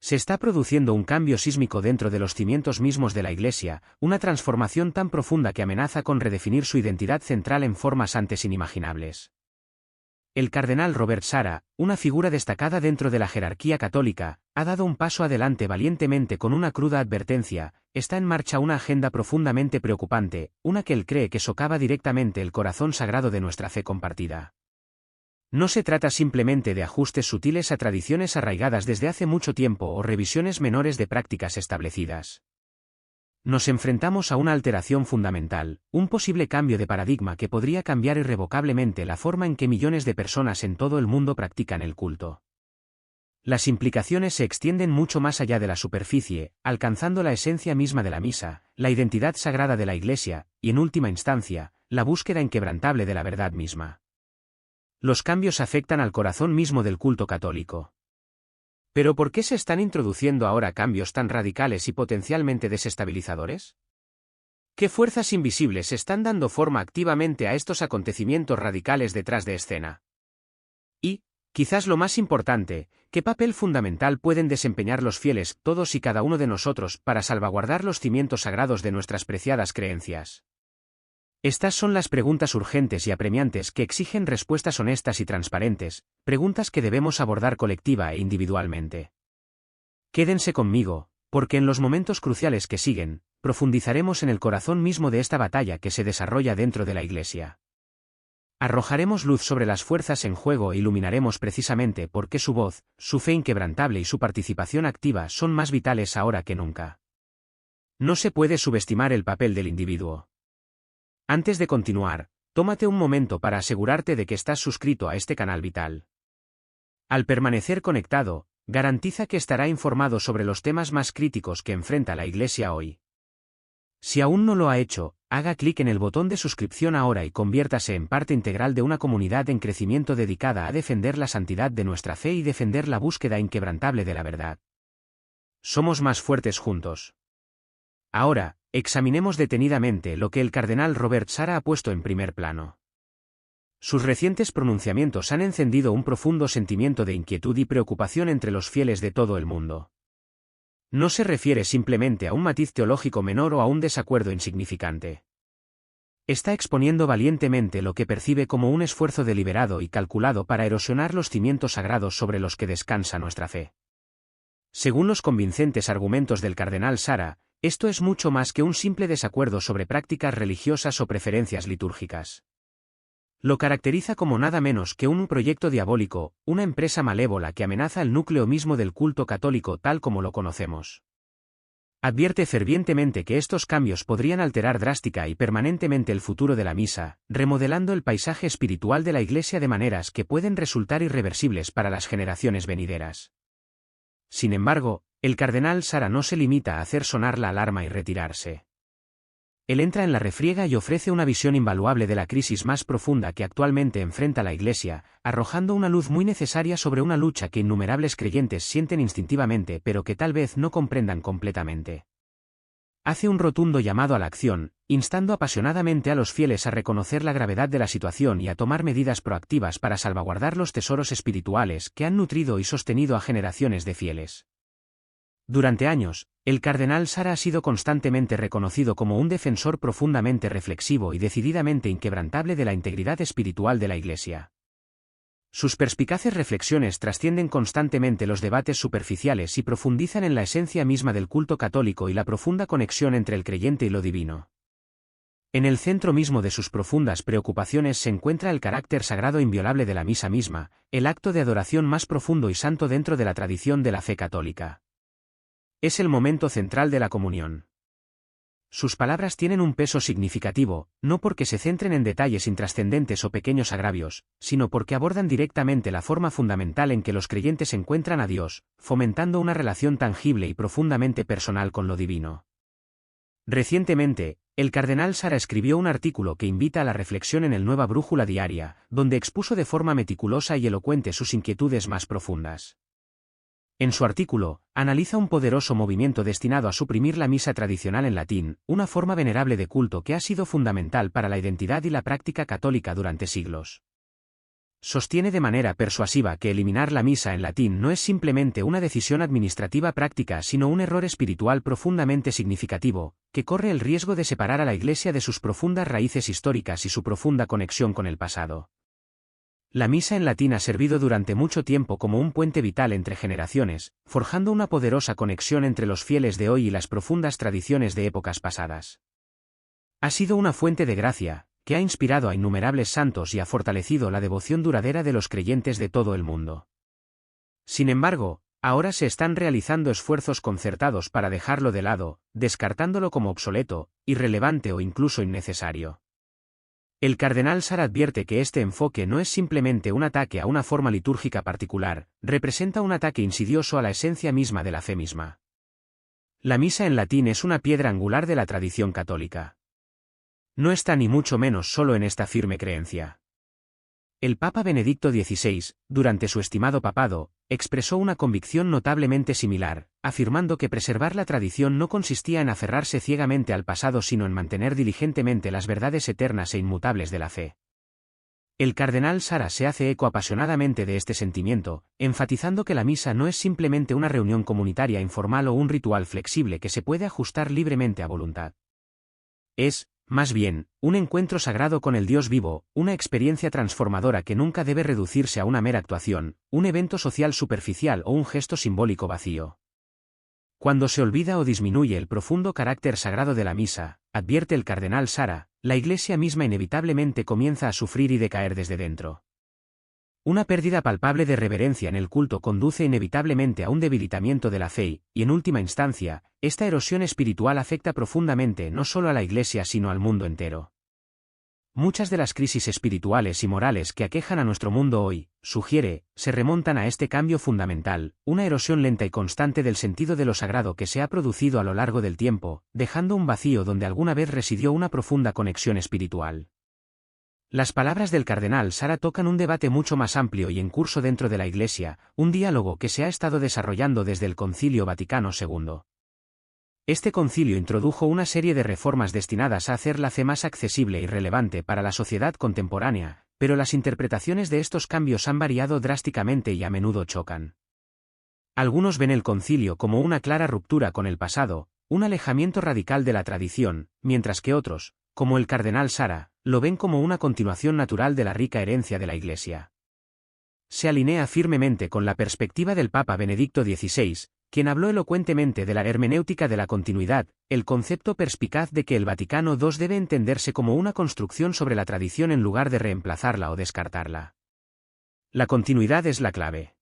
Se está produciendo un cambio sísmico dentro de los cimientos mismos de la Iglesia, una transformación tan profunda que amenaza con redefinir su identidad central en formas antes inimaginables. El cardenal Robert Sarah, una figura destacada dentro de la jerarquía católica, ha dado un paso adelante valientemente con una cruda advertencia: está en marcha una agenda profundamente preocupante, una que él cree que socava directamente el corazón sagrado de nuestra fe compartida. No se trata simplemente de ajustes sutiles a tradiciones arraigadas desde hace mucho tiempo o revisiones menores de prácticas establecidas. Nos enfrentamos a una alteración fundamental, un posible cambio de paradigma que podría cambiar irrevocablemente la forma en que millones de personas en todo el mundo practican el culto. Las implicaciones se extienden mucho más allá de la superficie, alcanzando la esencia misma de la misa, la identidad sagrada de la Iglesia, y en última instancia, la búsqueda inquebrantable de la verdad misma. Los cambios afectan al corazón mismo del culto católico. ¿Pero por qué se están introduciendo ahora cambios tan radicales y potencialmente desestabilizadores? ¿Qué fuerzas invisibles están dando forma activamente a estos acontecimientos radicales detrás de escena? Y, quizás lo más importante, ¿qué papel fundamental pueden desempeñar los fieles, todos y cada uno de nosotros, para salvaguardar los cimientos sagrados de nuestras preciadas creencias? Estas son las preguntas urgentes y apremiantes que exigen respuestas honestas y transparentes, preguntas que debemos abordar colectiva e individualmente. Quédense conmigo, porque en los momentos cruciales que siguen, profundizaremos en el corazón mismo de esta batalla que se desarrolla dentro de la Iglesia. Arrojaremos luz sobre las fuerzas en juego e iluminaremos precisamente por qué su voz, su fe inquebrantable y su participación activa son más vitales ahora que nunca. No se puede subestimar el papel del individuo. Antes de continuar, tómate un momento para asegurarte de que estás suscrito a este canal vital. Al permanecer conectado, garantiza que estará informado sobre los temas más críticos que enfrenta la Iglesia hoy. Si aún no lo ha hecho, haga clic en el botón de suscripción ahora y conviértase en parte integral de una comunidad en crecimiento dedicada a defender la santidad de nuestra fe y defender la búsqueda inquebrantable de la verdad. Somos más fuertes juntos. Ahora, examinemos detenidamente lo que el cardenal Robert Sarah ha puesto en primer plano. Sus recientes pronunciamientos han encendido un profundo sentimiento de inquietud y preocupación entre los fieles de todo el mundo. No se refiere simplemente a un matiz teológico menor o a un desacuerdo insignificante. Está exponiendo valientemente lo que percibe como un esfuerzo deliberado y calculado para erosionar los cimientos sagrados sobre los que descansa nuestra fe. Según los convincentes argumentos del cardenal Sarah, esto es mucho más que un simple desacuerdo sobre prácticas religiosas o preferencias litúrgicas. Lo caracteriza como nada menos que un proyecto diabólico, una empresa malévola que amenaza el núcleo mismo del culto católico tal como lo conocemos. Advierte fervientemente que estos cambios podrían alterar drástica y permanentemente el futuro de la misa, remodelando el paisaje espiritual de la Iglesia de maneras que pueden resultar irreversibles para las generaciones venideras. Sin embargo, el cardenal Sarah no se limita a hacer sonar la alarma y retirarse. Él entra en la refriega y ofrece una visión invaluable de la crisis más profunda que actualmente enfrenta la Iglesia, arrojando una luz muy necesaria sobre una lucha que innumerables creyentes sienten instintivamente pero que tal vez no comprendan completamente. Hace un rotundo llamado a la acción, instando apasionadamente a los fieles a reconocer la gravedad de la situación y a tomar medidas proactivas para salvaguardar los tesoros espirituales que han nutrido y sostenido a generaciones de fieles. Durante años, el cardenal Sarah ha sido constantemente reconocido como un defensor profundamente reflexivo y decididamente inquebrantable de la integridad espiritual de la Iglesia. Sus perspicaces reflexiones trascienden constantemente los debates superficiales y profundizan en la esencia misma del culto católico y la profunda conexión entre el creyente y lo divino. En el centro mismo de sus profundas preocupaciones se encuentra el carácter sagrado e inviolable de la misa misma, el acto de adoración más profundo y santo dentro de la tradición de la fe católica. Es el momento central de la comunión. Sus palabras tienen un peso significativo, no porque se centren en detalles intrascendentes o pequeños agravios, sino porque abordan directamente la forma fundamental en que los creyentes encuentran a Dios, fomentando una relación tangible y profundamente personal con lo divino. Recientemente, el cardenal Sarah escribió un artículo que invita a la reflexión en el Nueva Brújula Diaria, donde expuso de forma meticulosa y elocuente sus inquietudes más profundas. En su artículo, analiza un poderoso movimiento destinado a suprimir la misa tradicional en latín, una forma venerable de culto que ha sido fundamental para la identidad y la práctica católica durante siglos. Sostiene de manera persuasiva que eliminar la misa en latín no es simplemente una decisión administrativa práctica sino un error espiritual profundamente significativo, que corre el riesgo de separar a la Iglesia de sus profundas raíces históricas y su profunda conexión con el pasado. La misa en latín ha servido durante mucho tiempo como un puente vital entre generaciones, forjando una poderosa conexión entre los fieles de hoy y las profundas tradiciones de épocas pasadas. Ha sido una fuente de gracia, que ha inspirado a innumerables santos y ha fortalecido la devoción duradera de los creyentes de todo el mundo. Sin embargo, ahora se están realizando esfuerzos concertados para dejarlo de lado, descartándolo como obsoleto, irrelevante o incluso innecesario. El cardenal Sara advierte que este enfoque no es simplemente un ataque a una forma litúrgica particular, representa un ataque insidioso a la esencia misma de la fe misma. La misa en latín es una piedra angular de la tradición católica. No está ni mucho menos solo en esta firme creencia. El Papa Benedicto XVI, durante su estimado papado, expresó una convicción notablemente similar, afirmando que preservar la tradición no consistía en aferrarse ciegamente al pasado sino en mantener diligentemente las verdades eternas e inmutables de la fe. El cardenal Sara se hace eco apasionadamente de este sentimiento, enfatizando que la misa no es simplemente una reunión comunitaria informal o un ritual flexible que se puede ajustar libremente a voluntad. Es, más bien, un encuentro sagrado con el Dios vivo, una experiencia transformadora que nunca debe reducirse a una mera actuación, un evento social superficial o un gesto simbólico vacío. Cuando se olvida o disminuye el profundo carácter sagrado de la misa, advierte el cardenal Sara, la Iglesia misma inevitablemente comienza a sufrir y decaer desde dentro. Una pérdida palpable de reverencia en el culto conduce inevitablemente a un debilitamiento de la fe y, en última instancia, esta erosión espiritual afecta profundamente no solo a la Iglesia sino al mundo entero. Muchas de las crisis espirituales y morales que aquejan a nuestro mundo hoy, sugiere, se remontan a este cambio fundamental, una erosión lenta y constante del sentido de lo sagrado que se ha producido a lo largo del tiempo, dejando un vacío donde alguna vez residió una profunda conexión espiritual. Las palabras del cardenal Sara tocan un debate mucho más amplio y en curso dentro de la Iglesia, un diálogo que se ha estado desarrollando desde el Concilio Vaticano II. Este concilio introdujo una serie de reformas destinadas a hacer la fe más accesible y relevante para la sociedad contemporánea, pero las interpretaciones de estos cambios han variado drásticamente y a menudo chocan. Algunos ven el concilio como una clara ruptura con el pasado, un alejamiento radical de la tradición, mientras que otros, como el cardenal Sara, lo ven como una continuación natural de la rica herencia de la Iglesia. Se alinea firmemente con la perspectiva del Papa Benedicto XVI, quien habló elocuentemente de la hermenéutica de la continuidad, el concepto perspicaz de que el Vaticano II debe entenderse como una construcción sobre la tradición en lugar de reemplazarla o descartarla. La continuidad es la clave.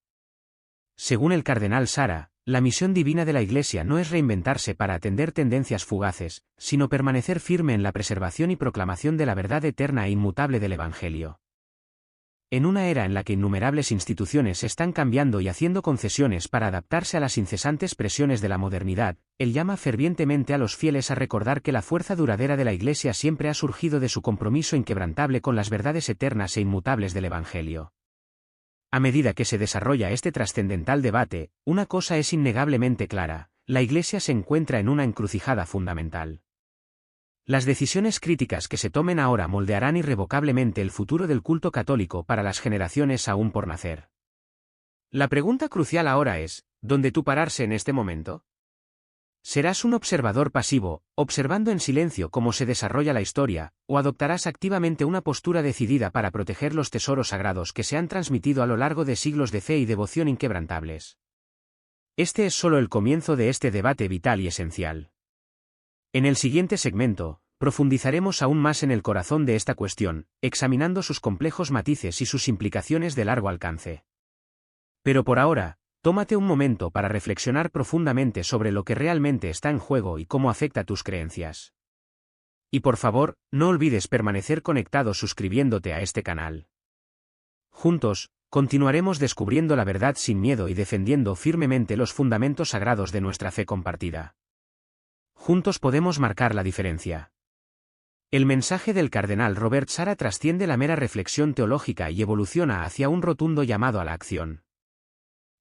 Según el cardenal Sara, la misión divina de la Iglesia no es reinventarse para atender tendencias fugaces, sino permanecer firme en la preservación y proclamación de la verdad eterna e inmutable del Evangelio. En una era en la que innumerables instituciones están cambiando y haciendo concesiones para adaptarse a las incesantes presiones de la modernidad, él llama fervientemente a los fieles a recordar que la fuerza duradera de la Iglesia siempre ha surgido de su compromiso inquebrantable con las verdades eternas e inmutables del Evangelio. A medida que se desarrolla este trascendental debate, una cosa es innegablemente clara: la Iglesia se encuentra en una encrucijada fundamental. Las decisiones críticas que se tomen ahora moldearán irrevocablemente el futuro del culto católico para las generaciones aún por nacer. La pregunta crucial ahora es, ¿dónde tú pararse en este momento? ¿Serás un observador pasivo, observando en silencio cómo se desarrolla la historia, o adoptarás activamente una postura decidida para proteger los tesoros sagrados que se han transmitido a lo largo de siglos de fe y devoción inquebrantables? Este es solo el comienzo de este debate vital y esencial. En el siguiente segmento, profundizaremos aún más en el corazón de esta cuestión, examinando sus complejos matices y sus implicaciones de largo alcance. Pero por ahora, tómate un momento para reflexionar profundamente sobre lo que realmente está en juego y cómo afecta tus creencias. Y por favor, no olvides permanecer conectado suscribiéndote a este canal. Juntos, continuaremos descubriendo la verdad sin miedo y defendiendo firmemente los fundamentos sagrados de nuestra fe compartida. Juntos podemos marcar la diferencia. El mensaje del cardenal Robert Sara trasciende la mera reflexión teológica y evoluciona hacia un rotundo llamado a la acción.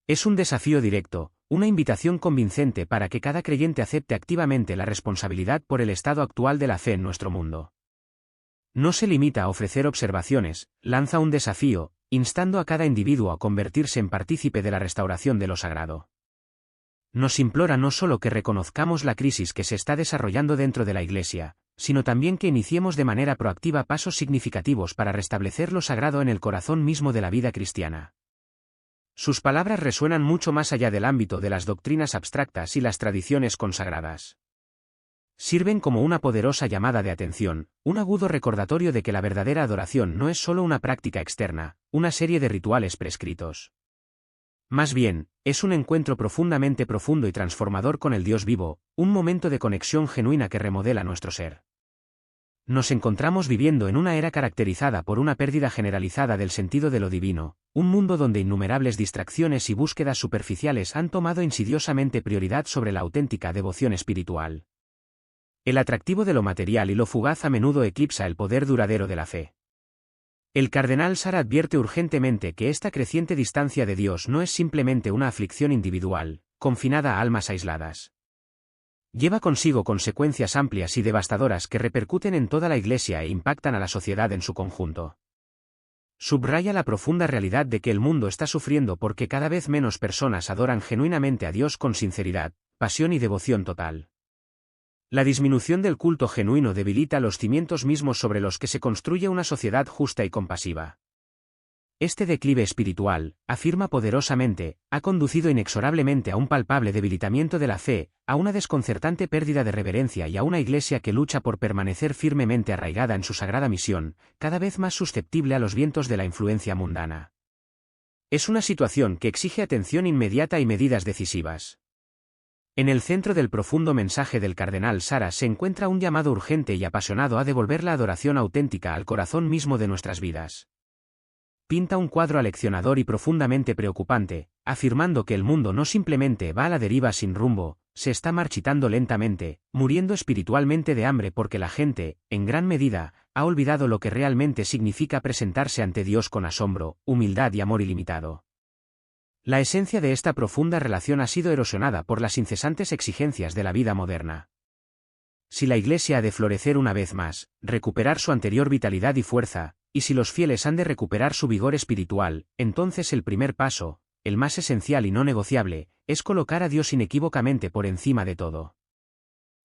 Es un desafío directo, una invitación convincente para que cada creyente acepte activamente la responsabilidad por el estado actual de la fe en nuestro mundo. No se limita a ofrecer observaciones, lanza un desafío: instando a cada individuo a convertirse en partícipe de la restauración de lo sagrado. Nos implora no solo que reconozcamos la crisis que se está desarrollando dentro de la Iglesia, sino también que iniciemos de manera proactiva pasos significativos para restablecer lo sagrado en el corazón mismo de la vida cristiana. Sus palabras resuenan mucho más allá del ámbito de las doctrinas abstractas y las tradiciones consagradas. Sirven como una poderosa llamada de atención, un agudo recordatorio de que la verdadera adoración no es solo una práctica externa, una serie de rituales prescritos. Más bien, es un encuentro profundamente profundo y transformador con el Dios vivo, un momento de conexión genuina que remodela nuestro ser. Nos encontramos viviendo en una era caracterizada por una pérdida generalizada del sentido de lo divino, un mundo donde innumerables distracciones y búsquedas superficiales han tomado insidiosamente prioridad sobre la auténtica devoción espiritual. El atractivo de lo material y lo fugaz a menudo eclipsa el poder duradero de la fe. El cardenal Sara advierte urgentemente que esta creciente distancia de Dios no es simplemente una aflicción individual, confinada a almas aisladas. Lleva consigo consecuencias amplias y devastadoras que repercuten en toda la Iglesia e impactan a la sociedad en su conjunto. Subraya la profunda realidad de que el mundo está sufriendo porque cada vez menos personas adoran genuinamente a Dios con sinceridad, pasión y devoción total. La disminución del culto genuino debilita los cimientos mismos sobre los que se construye una sociedad justa y compasiva. Este declive espiritual, afirma poderosamente, ha conducido inexorablemente a un palpable debilitamiento de la fe, a una desconcertante pérdida de reverencia y a una Iglesia que lucha por permanecer firmemente arraigada en su sagrada misión, cada vez más susceptible a los vientos de la influencia mundana. Es una situación que exige atención inmediata y medidas decisivas. En el centro del profundo mensaje del cardenal Sara se encuentra un llamado urgente y apasionado a devolver la adoración auténtica al corazón mismo de nuestras vidas. Pinta un cuadro aleccionador y profundamente preocupante, afirmando que el mundo no simplemente va a la deriva sin rumbo, se está marchitando lentamente, muriendo espiritualmente de hambre porque la gente, en gran medida, ha olvidado lo que realmente significa presentarse ante Dios con asombro, humildad y amor ilimitado. La esencia de esta profunda relación ha sido erosionada por las incesantes exigencias de la vida moderna. Si la Iglesia ha de florecer una vez más, recuperar su anterior vitalidad y fuerza, y si los fieles han de recuperar su vigor espiritual, entonces el primer paso, el más esencial y no negociable, es colocar a Dios inequívocamente por encima de todo.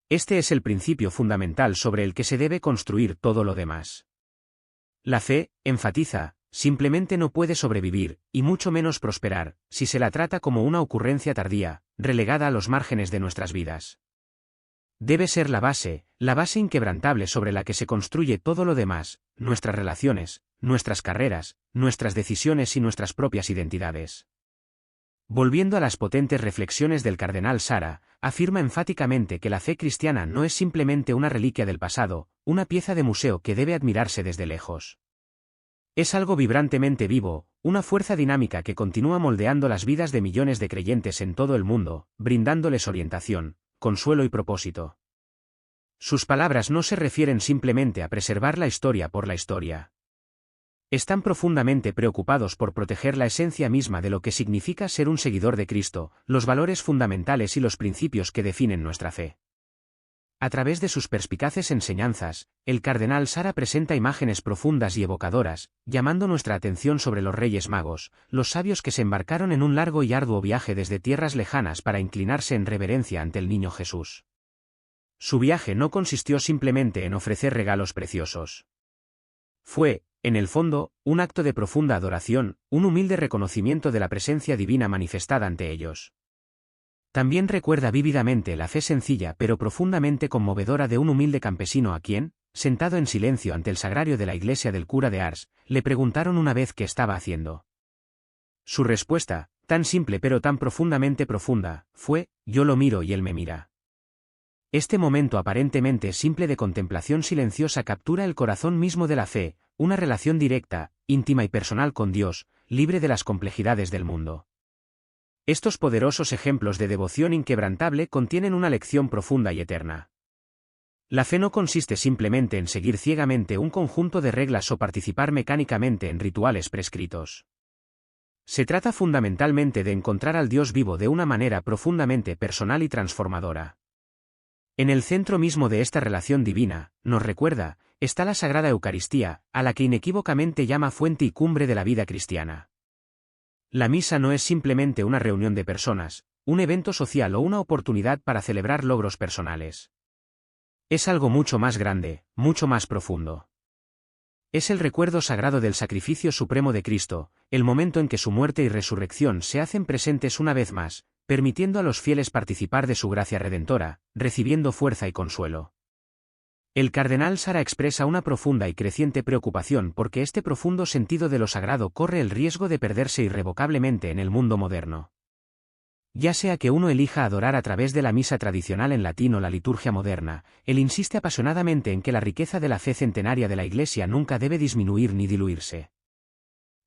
Este es el principio fundamental sobre el que se debe construir todo lo demás. La fe, enfatiza, simplemente no puede sobrevivir, y mucho menos prosperar, si se la trata como una ocurrencia tardía, relegada a los márgenes de nuestras vidas. Debe ser la base inquebrantable sobre la que se construye todo lo demás, nuestras relaciones, nuestras carreras, nuestras decisiones y nuestras propias identidades. Volviendo a las potentes reflexiones del cardenal Sara, afirma enfáticamente que la fe cristiana no es simplemente una reliquia del pasado, una pieza de museo que debe admirarse desde lejos. Es algo vibrantemente vivo, una fuerza dinámica que continúa moldeando las vidas de millones de creyentes en todo el mundo, brindándoles orientación, consuelo y propósito. Sus palabras no se refieren simplemente a preservar la historia por la historia. Están profundamente preocupados por proteger la esencia misma de lo que significa ser un seguidor de Cristo, los valores fundamentales y los principios que definen nuestra fe. A través de sus perspicaces enseñanzas, el cardenal Sara presenta imágenes profundas y evocadoras, llamando nuestra atención sobre los Reyes Magos, los sabios que se embarcaron en un largo y arduo viaje desde tierras lejanas para inclinarse en reverencia ante el niño Jesús. Su viaje no consistió simplemente en ofrecer regalos preciosos. Fue, en el fondo, un acto de profunda adoración, un humilde reconocimiento de la presencia divina manifestada ante ellos. También recuerda vívidamente la fe sencilla pero profundamente conmovedora de un humilde campesino a quien, sentado en silencio ante el sagrario de la iglesia del cura de Ars, le preguntaron una vez qué estaba haciendo. Su respuesta, tan simple pero tan profundamente profunda, fue: yo lo miro y él me mira. Este momento aparentemente simple de contemplación silenciosa captura el corazón mismo de la fe, una relación directa, íntima y personal con Dios, libre de las complejidades del mundo. Estos poderosos ejemplos de devoción inquebrantable contienen una lección profunda y eterna. La fe no consiste simplemente en seguir ciegamente un conjunto de reglas o participar mecánicamente en rituales prescritos. Se trata fundamentalmente de encontrar al Dios vivo de una manera profundamente personal y transformadora. En el centro mismo de esta relación divina, nos recuerda, está la Sagrada Eucaristía, a la que inequívocamente llama fuente y cumbre de la vida cristiana. La misa no es simplemente una reunión de personas, un evento social o una oportunidad para celebrar logros personales. Es algo mucho más grande, mucho más profundo. Es el recuerdo sagrado del sacrificio supremo de Cristo, el momento en que su muerte y resurrección se hacen presentes una vez más, permitiendo a los fieles participar de su gracia redentora, recibiendo fuerza y consuelo. El cardenal Sara expresa una profunda y creciente preocupación porque este profundo sentido de lo sagrado corre el riesgo de perderse irrevocablemente en el mundo moderno. Ya sea que uno elija adorar a través de la misa tradicional en latín o la liturgia moderna, él insiste apasionadamente en que la riqueza de la fe centenaria de la Iglesia nunca debe disminuir ni diluirse.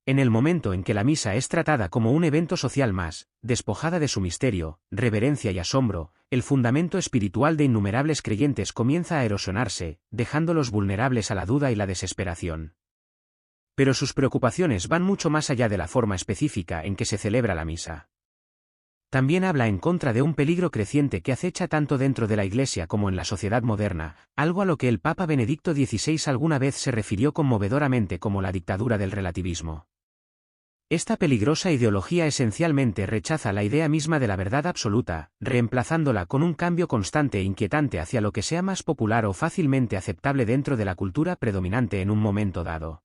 En el momento en que la misa es tratada como un evento social más, despojada de su misterio, reverencia y asombro, el fundamento espiritual de innumerables creyentes comienza a erosionarse, dejándolos vulnerables a la duda y la desesperación. Pero sus preocupaciones van mucho más allá de la forma específica en que se celebra la misa. También habla en contra de un peligro creciente que acecha tanto dentro de la Iglesia como en la sociedad moderna, algo a lo que el Papa Benedicto XVI alguna vez se refirió conmovedoramente como la dictadura del relativismo. Esta peligrosa ideología esencialmente rechaza la idea misma de la verdad absoluta, reemplazándola con un cambio constante e inquietante hacia lo que sea más popular o fácilmente aceptable dentro de la cultura predominante en un momento dado.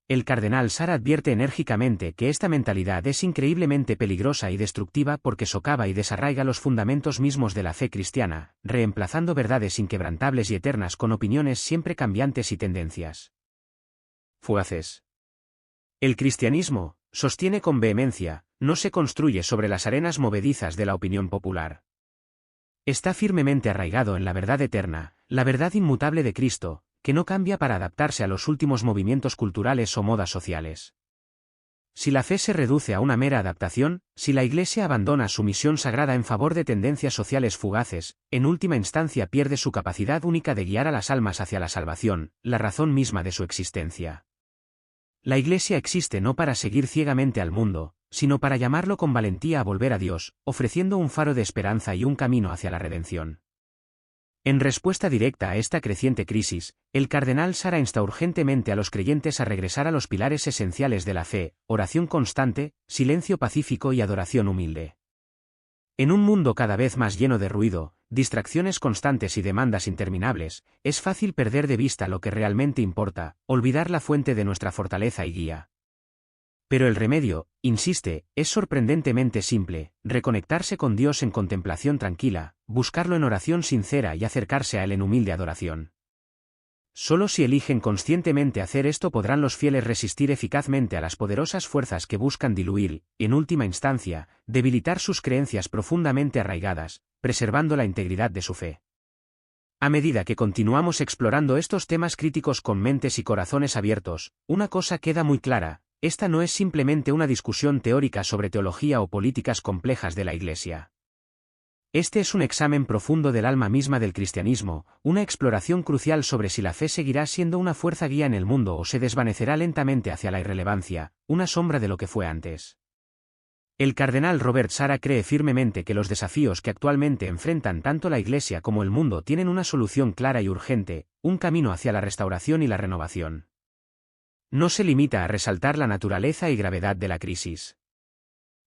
El cardenal Sara advierte enérgicamente que esta mentalidad es increíblemente peligrosa y destructiva porque socava y desarraiga los fundamentos mismos de la fe cristiana, reemplazando verdades inquebrantables y eternas con opiniones siempre cambiantes y tendencias fugaces. El cristianismo, sostiene con vehemencia, no se construye sobre las arenas movedizas de la opinión popular. Está firmemente arraigado en la verdad eterna, la verdad inmutable de Cristo, que no cambia para adaptarse a los últimos movimientos culturales o modas sociales. Si la fe se reduce a una mera adaptación, si la Iglesia abandona su misión sagrada en favor de tendencias sociales fugaces, en última instancia pierde su capacidad única de guiar a las almas hacia la salvación, la razón misma de su existencia. La Iglesia existe no para seguir ciegamente al mundo, sino para llamarlo con valentía a volver a Dios, ofreciendo un faro de esperanza y un camino hacia la redención. En respuesta directa a esta creciente crisis, el cardenal Sara insta urgentemente a los creyentes a regresar a los pilares esenciales de la fe: oración constante, silencio pacífico y adoración humilde. En un mundo cada vez más lleno de ruido, distracciones constantes y demandas interminables, es fácil perder de vista lo que realmente importa, olvidar la fuente de nuestra fortaleza y guía. Pero el remedio, insiste, es sorprendentemente simple: reconectarse con Dios en contemplación tranquila, buscarlo en oración sincera y acercarse a Él en humilde adoración. Solo si eligen conscientemente hacer esto podrán los fieles resistir eficazmente a las poderosas fuerzas que buscan diluir, en última instancia, debilitar sus creencias profundamente arraigadas, preservando la integridad de su fe. A medida que continuamos explorando estos temas críticos con mentes y corazones abiertos, una cosa queda muy clara: esta no es simplemente una discusión teórica sobre teología o políticas complejas de la Iglesia. Este es un examen profundo del alma misma del cristianismo, una exploración crucial sobre si la fe seguirá siendo una fuerza guía en el mundo o se desvanecerá lentamente hacia la irrelevancia, una sombra de lo que fue antes. El cardenal Robert Sara cree firmemente que los desafíos que actualmente enfrentan tanto la Iglesia como el mundo tienen una solución clara y urgente: un camino hacia la restauración y la renovación. No se limita a resaltar la naturaleza y gravedad de la crisis.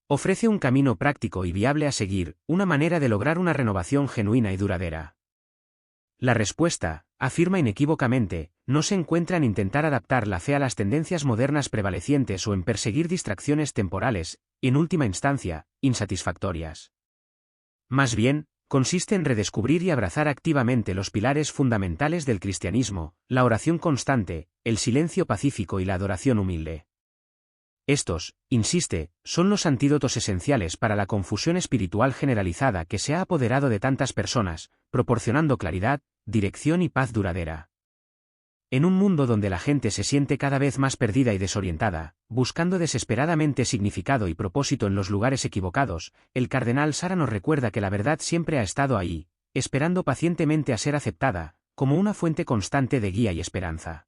Ofrece un camino práctico y viable a seguir, una manera de lograr una renovación genuina y duradera. La respuesta, afirma inequívocamente, no se encuentra en intentar adaptar la fe a las tendencias modernas prevalecientes o en perseguir distracciones temporales, en última instancia, insatisfactorias. Más bien, consiste en redescubrir y abrazar activamente los pilares fundamentales del cristianismo: la oración constante, el silencio pacífico y la adoración humilde. Estos, insiste, son los antídotos esenciales para la confusión espiritual generalizada que se ha apoderado de tantas personas, proporcionando claridad, dirección y paz duradera. En un mundo donde la gente se siente cada vez más perdida y desorientada, buscando desesperadamente significado y propósito en los lugares equivocados, el cardenal Sara nos recuerda que la verdad siempre ha estado ahí, esperando pacientemente a ser aceptada, como una fuente constante de guía y esperanza.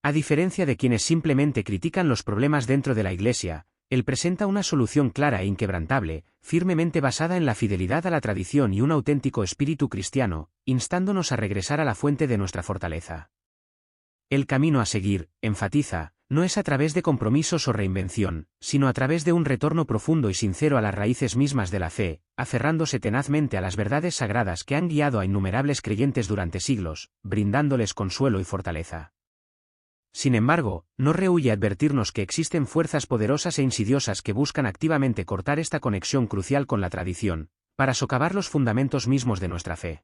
A diferencia de quienes simplemente critican los problemas dentro de la Iglesia, él presenta una solución clara e inquebrantable, firmemente basada en la fidelidad a la tradición y un auténtico espíritu cristiano, instándonos a regresar a la fuente de nuestra fortaleza. El camino a seguir, enfatiza, no es a través de compromisos o reinvención, sino a través de un retorno profundo y sincero a las raíces mismas de la fe, aferrándose tenazmente a las verdades sagradas que han guiado a innumerables creyentes durante siglos, brindándoles consuelo y fortaleza. Sin embargo, no rehúye advertirnos que existen fuerzas poderosas e insidiosas que buscan activamente cortar esta conexión crucial con la tradición, para socavar los fundamentos mismos de nuestra fe.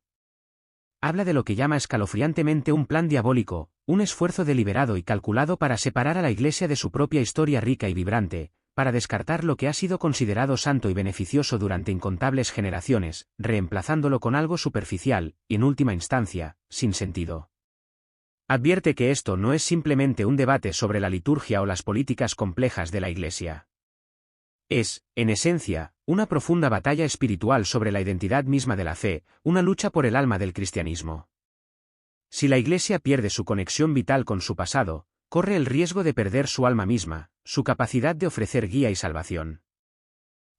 Habla de lo que llama escalofriantemente un plan diabólico, un esfuerzo deliberado y calculado para separar a la Iglesia de su propia historia rica y vibrante, para descartar lo que ha sido considerado santo y beneficioso durante incontables generaciones, reemplazándolo con algo superficial, y en última instancia, sin sentido. Advierte que esto no es simplemente un debate sobre la liturgia o las políticas complejas de la Iglesia. Es, en esencia, una profunda batalla espiritual sobre la identidad misma de la fe, una lucha por el alma del cristianismo. Si la Iglesia pierde su conexión vital con su pasado, corre el riesgo de perder su alma misma, su capacidad de ofrecer guía y salvación.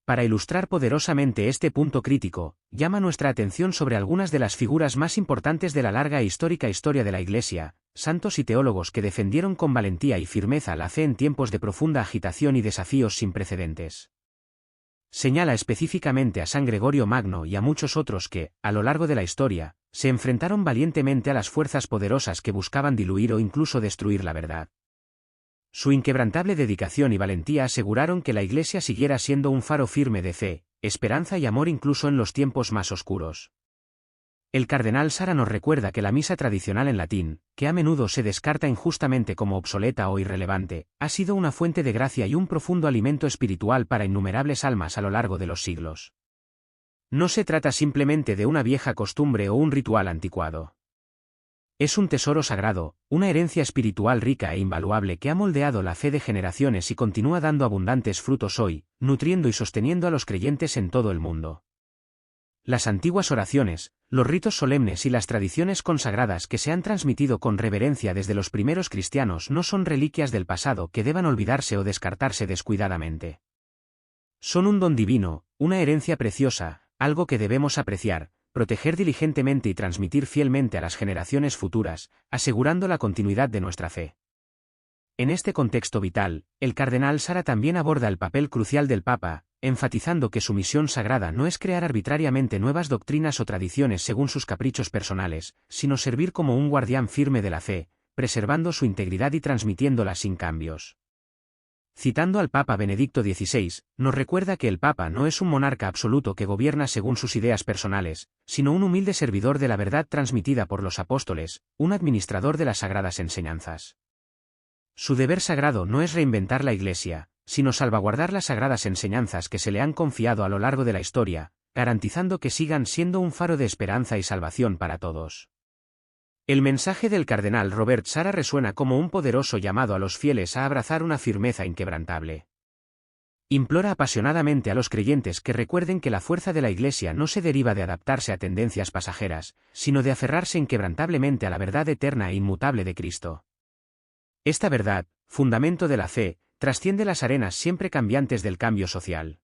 Para ilustrar poderosamente este punto crítico, llama nuestra atención sobre algunas de las figuras más importantes de la larga e histórica historia de la Iglesia, santos y teólogos que defendieron con valentía y firmeza la fe en tiempos de profunda agitación y desafíos sin precedentes. Señala específicamente a San Gregorio Magno y a muchos otros que, a lo largo de la historia, se enfrentaron valientemente a las fuerzas poderosas que buscaban diluir o incluso destruir la verdad. Su inquebrantable dedicación y valentía aseguraron que la Iglesia siguiera siendo un faro firme de fe, esperanza y amor incluso en los tiempos más oscuros. El cardenal Sara nos recuerda que la misa tradicional en latín, que a menudo se descarta injustamente como obsoleta o irrelevante, ha sido una fuente de gracia y un profundo alimento espiritual para innumerables almas a lo largo de los siglos. No se trata simplemente de una vieja costumbre o un ritual anticuado. Es un tesoro sagrado, una herencia espiritual rica e invaluable que ha moldeado la fe de generaciones y continúa dando abundantes frutos hoy, nutriendo y sosteniendo a los creyentes en todo el mundo. Las antiguas oraciones, los ritos solemnes y las tradiciones consagradas que se han transmitido con reverencia desde los primeros cristianos no son reliquias del pasado que deban olvidarse o descartarse descuidadamente. Son un don divino, una herencia preciosa, algo que debemos apreciar, proteger diligentemente y transmitir fielmente a las generaciones futuras, asegurando la continuidad de nuestra fe. En este contexto vital, el cardenal Sara también aborda el papel crucial del Papa, enfatizando que su misión sagrada no es crear arbitrariamente nuevas doctrinas o tradiciones según sus caprichos personales, sino servir como un guardián firme de la fe, preservando su integridad y transmitiéndola sin cambios. Citando al Papa Benedicto XVI, nos recuerda que el Papa no es un monarca absoluto que gobierna según sus ideas personales, sino un humilde servidor de la verdad transmitida por los apóstoles, un administrador de las sagradas enseñanzas. Su deber sagrado no es reinventar la Iglesia, sino salvaguardar las sagradas enseñanzas que se le han confiado a lo largo de la historia, garantizando que sigan siendo un faro de esperanza y salvación para todos. El mensaje del cardenal Robert Sara resuena como un poderoso llamado a los fieles a abrazar una firmeza inquebrantable. Implora apasionadamente a los creyentes que recuerden que la fuerza de la Iglesia no se deriva de adaptarse a tendencias pasajeras, sino de aferrarse inquebrantablemente a la verdad eterna e inmutable de Cristo. Esta verdad, fundamento de la fe, trasciende las arenas siempre cambiantes del cambio social.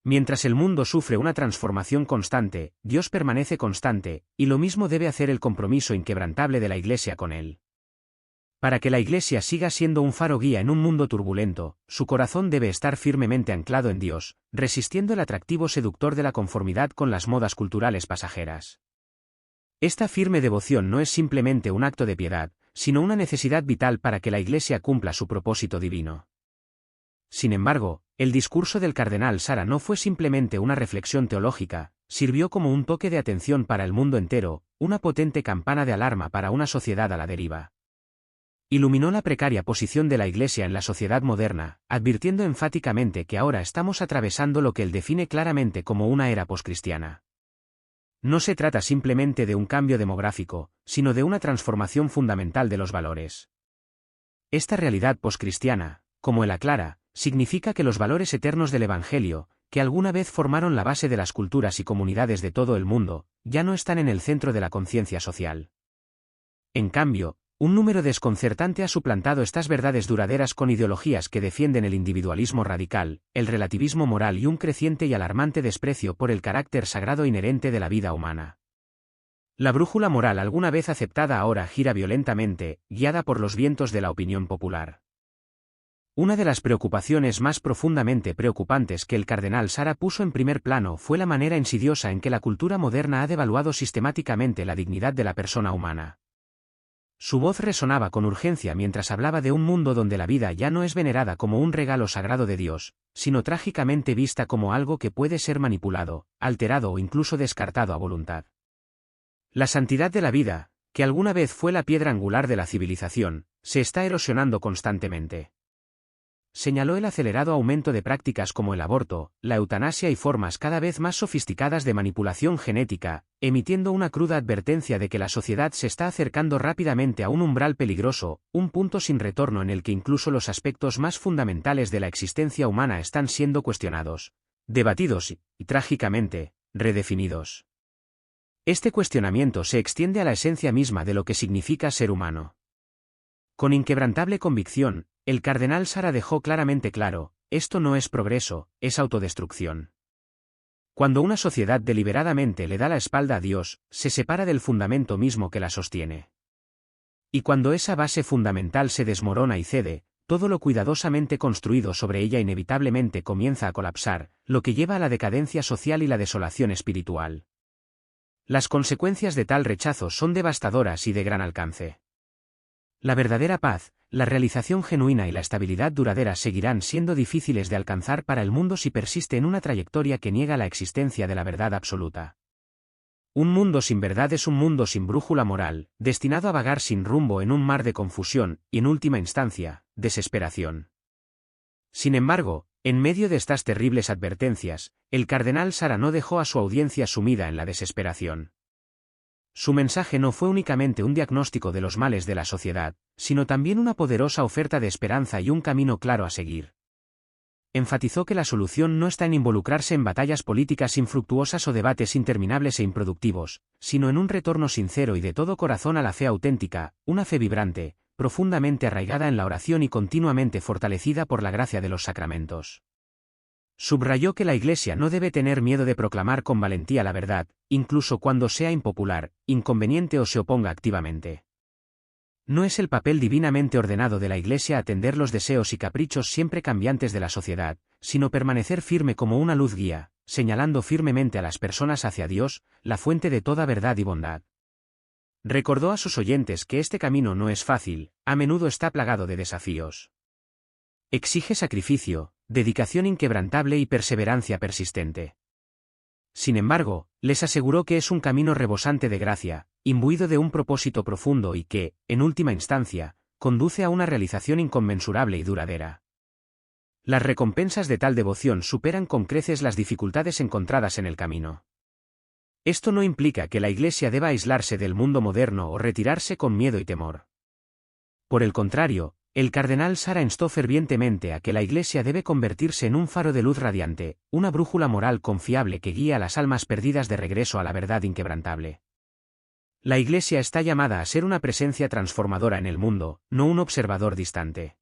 Mientras el mundo sufre una transformación constante, Dios permanece constante, y lo mismo debe hacer el compromiso inquebrantable de la Iglesia con Él. Para que la Iglesia siga siendo un faro guía en un mundo turbulento, su corazón debe estar firmemente anclado en Dios, resistiendo el atractivo seductor de la conformidad con las modas culturales pasajeras. Esta firme devoción no es simplemente un acto de piedad, sino una necesidad vital para que la Iglesia cumpla su propósito divino. Sin embargo, el discurso del cardenal Sara no fue simplemente una reflexión teológica, sirvió como un toque de atención para el mundo entero, una potente campana de alarma para una sociedad a la deriva. Iluminó la precaria posición de la Iglesia en la sociedad moderna, advirtiendo enfáticamente que ahora estamos atravesando lo que él define claramente como una era poscristiana. No se trata simplemente de un cambio demográfico, sino de una transformación fundamental de los valores. Esta realidad poscristiana, como él aclara, significa que los valores eternos del Evangelio, que alguna vez formaron la base de las culturas y comunidades de todo el mundo, ya no están en el centro de la conciencia social. En cambio, un número desconcertante ha suplantado estas verdades duraderas con ideologías que defienden el individualismo radical, el relativismo moral y un creciente y alarmante desprecio por el carácter sagrado inherente de la vida humana. La brújula moral alguna vez aceptada ahora gira violentamente, guiada por los vientos de la opinión popular. Una de las preocupaciones más profundamente preocupantes que el cardenal Sara puso en primer plano fue la manera insidiosa en que la cultura moderna ha devaluado sistemáticamente la dignidad de la persona humana. Su voz resonaba con urgencia mientras hablaba de un mundo donde la vida ya no es venerada como un regalo sagrado de Dios, sino trágicamente vista como algo que puede ser manipulado, alterado o incluso descartado a voluntad. La santidad de la vida, que alguna vez fue la piedra angular de la civilización, se está erosionando constantemente. Señaló el acelerado aumento de prácticas como el aborto, la eutanasia y formas cada vez más sofisticadas de manipulación genética, emitiendo una cruda advertencia de que la sociedad se está acercando rápidamente a un umbral peligroso, un punto sin retorno en el que incluso los aspectos más fundamentales de la existencia humana están siendo cuestionados, debatidos y, trágicamente, redefinidos. Este cuestionamiento se extiende a la esencia misma de lo que significa ser humano. Con inquebrantable convicción, el cardenal Sara dejó claramente claro, esto no es progreso, es autodestrucción. Cuando una sociedad deliberadamente le da la espalda a Dios, se separa del fundamento mismo que la sostiene. Y cuando esa base fundamental se desmorona y cede, todo lo cuidadosamente construido sobre ella inevitablemente comienza a colapsar, lo que lleva a la decadencia social y la desolación espiritual. Las consecuencias de tal rechazo son devastadoras y de gran alcance. La verdadera paz, la realización genuina y la estabilidad duradera seguirán siendo difíciles de alcanzar para el mundo si persiste en una trayectoria que niega la existencia de la verdad absoluta. Un mundo sin verdad es un mundo sin brújula moral, destinado a vagar sin rumbo en un mar de confusión, y en última instancia, desesperación. Sin embargo, en medio de estas terribles advertencias, el cardenal Sara no dejó a su audiencia sumida en la desesperación. Su mensaje no fue únicamente un diagnóstico de los males de la sociedad, sino también una poderosa oferta de esperanza y un camino claro a seguir. Enfatizó que la solución no está en involucrarse en batallas políticas infructuosas o debates interminables e improductivos, sino en un retorno sincero y de todo corazón a la fe auténtica, una fe vibrante, profundamente arraigada en la oración y continuamente fortalecida por la gracia de los sacramentos. Subrayó que la Iglesia no debe tener miedo de proclamar con valentía la verdad, incluso cuando sea impopular, inconveniente o se oponga activamente. No es el papel divinamente ordenado de la Iglesia atender los deseos y caprichos siempre cambiantes de la sociedad, sino permanecer firme como una luz guía, señalando firmemente a las personas hacia Dios, la fuente de toda verdad y bondad. Recordó a sus oyentes que este camino no es fácil, a menudo está plagado de desafíos. Exige sacrificio, dedicación inquebrantable y perseverancia persistente. Sin embargo, les aseguró que es un camino rebosante de gracia, imbuido de un propósito profundo y que, en última instancia, conduce a una realización inconmensurable y duradera. Las recompensas de tal devoción superan con creces las dificultades encontradas en el camino. Esto no implica que la Iglesia deba aislarse del mundo moderno o retirarse con miedo y temor. Por el contrario, el cardenal Sara instó fervientemente a que la Iglesia debe convertirse en un faro de luz radiante, una brújula moral confiable que guía a las almas perdidas de regreso a la verdad inquebrantable. La Iglesia está llamada a ser una presencia transformadora en el mundo, no un observador distante.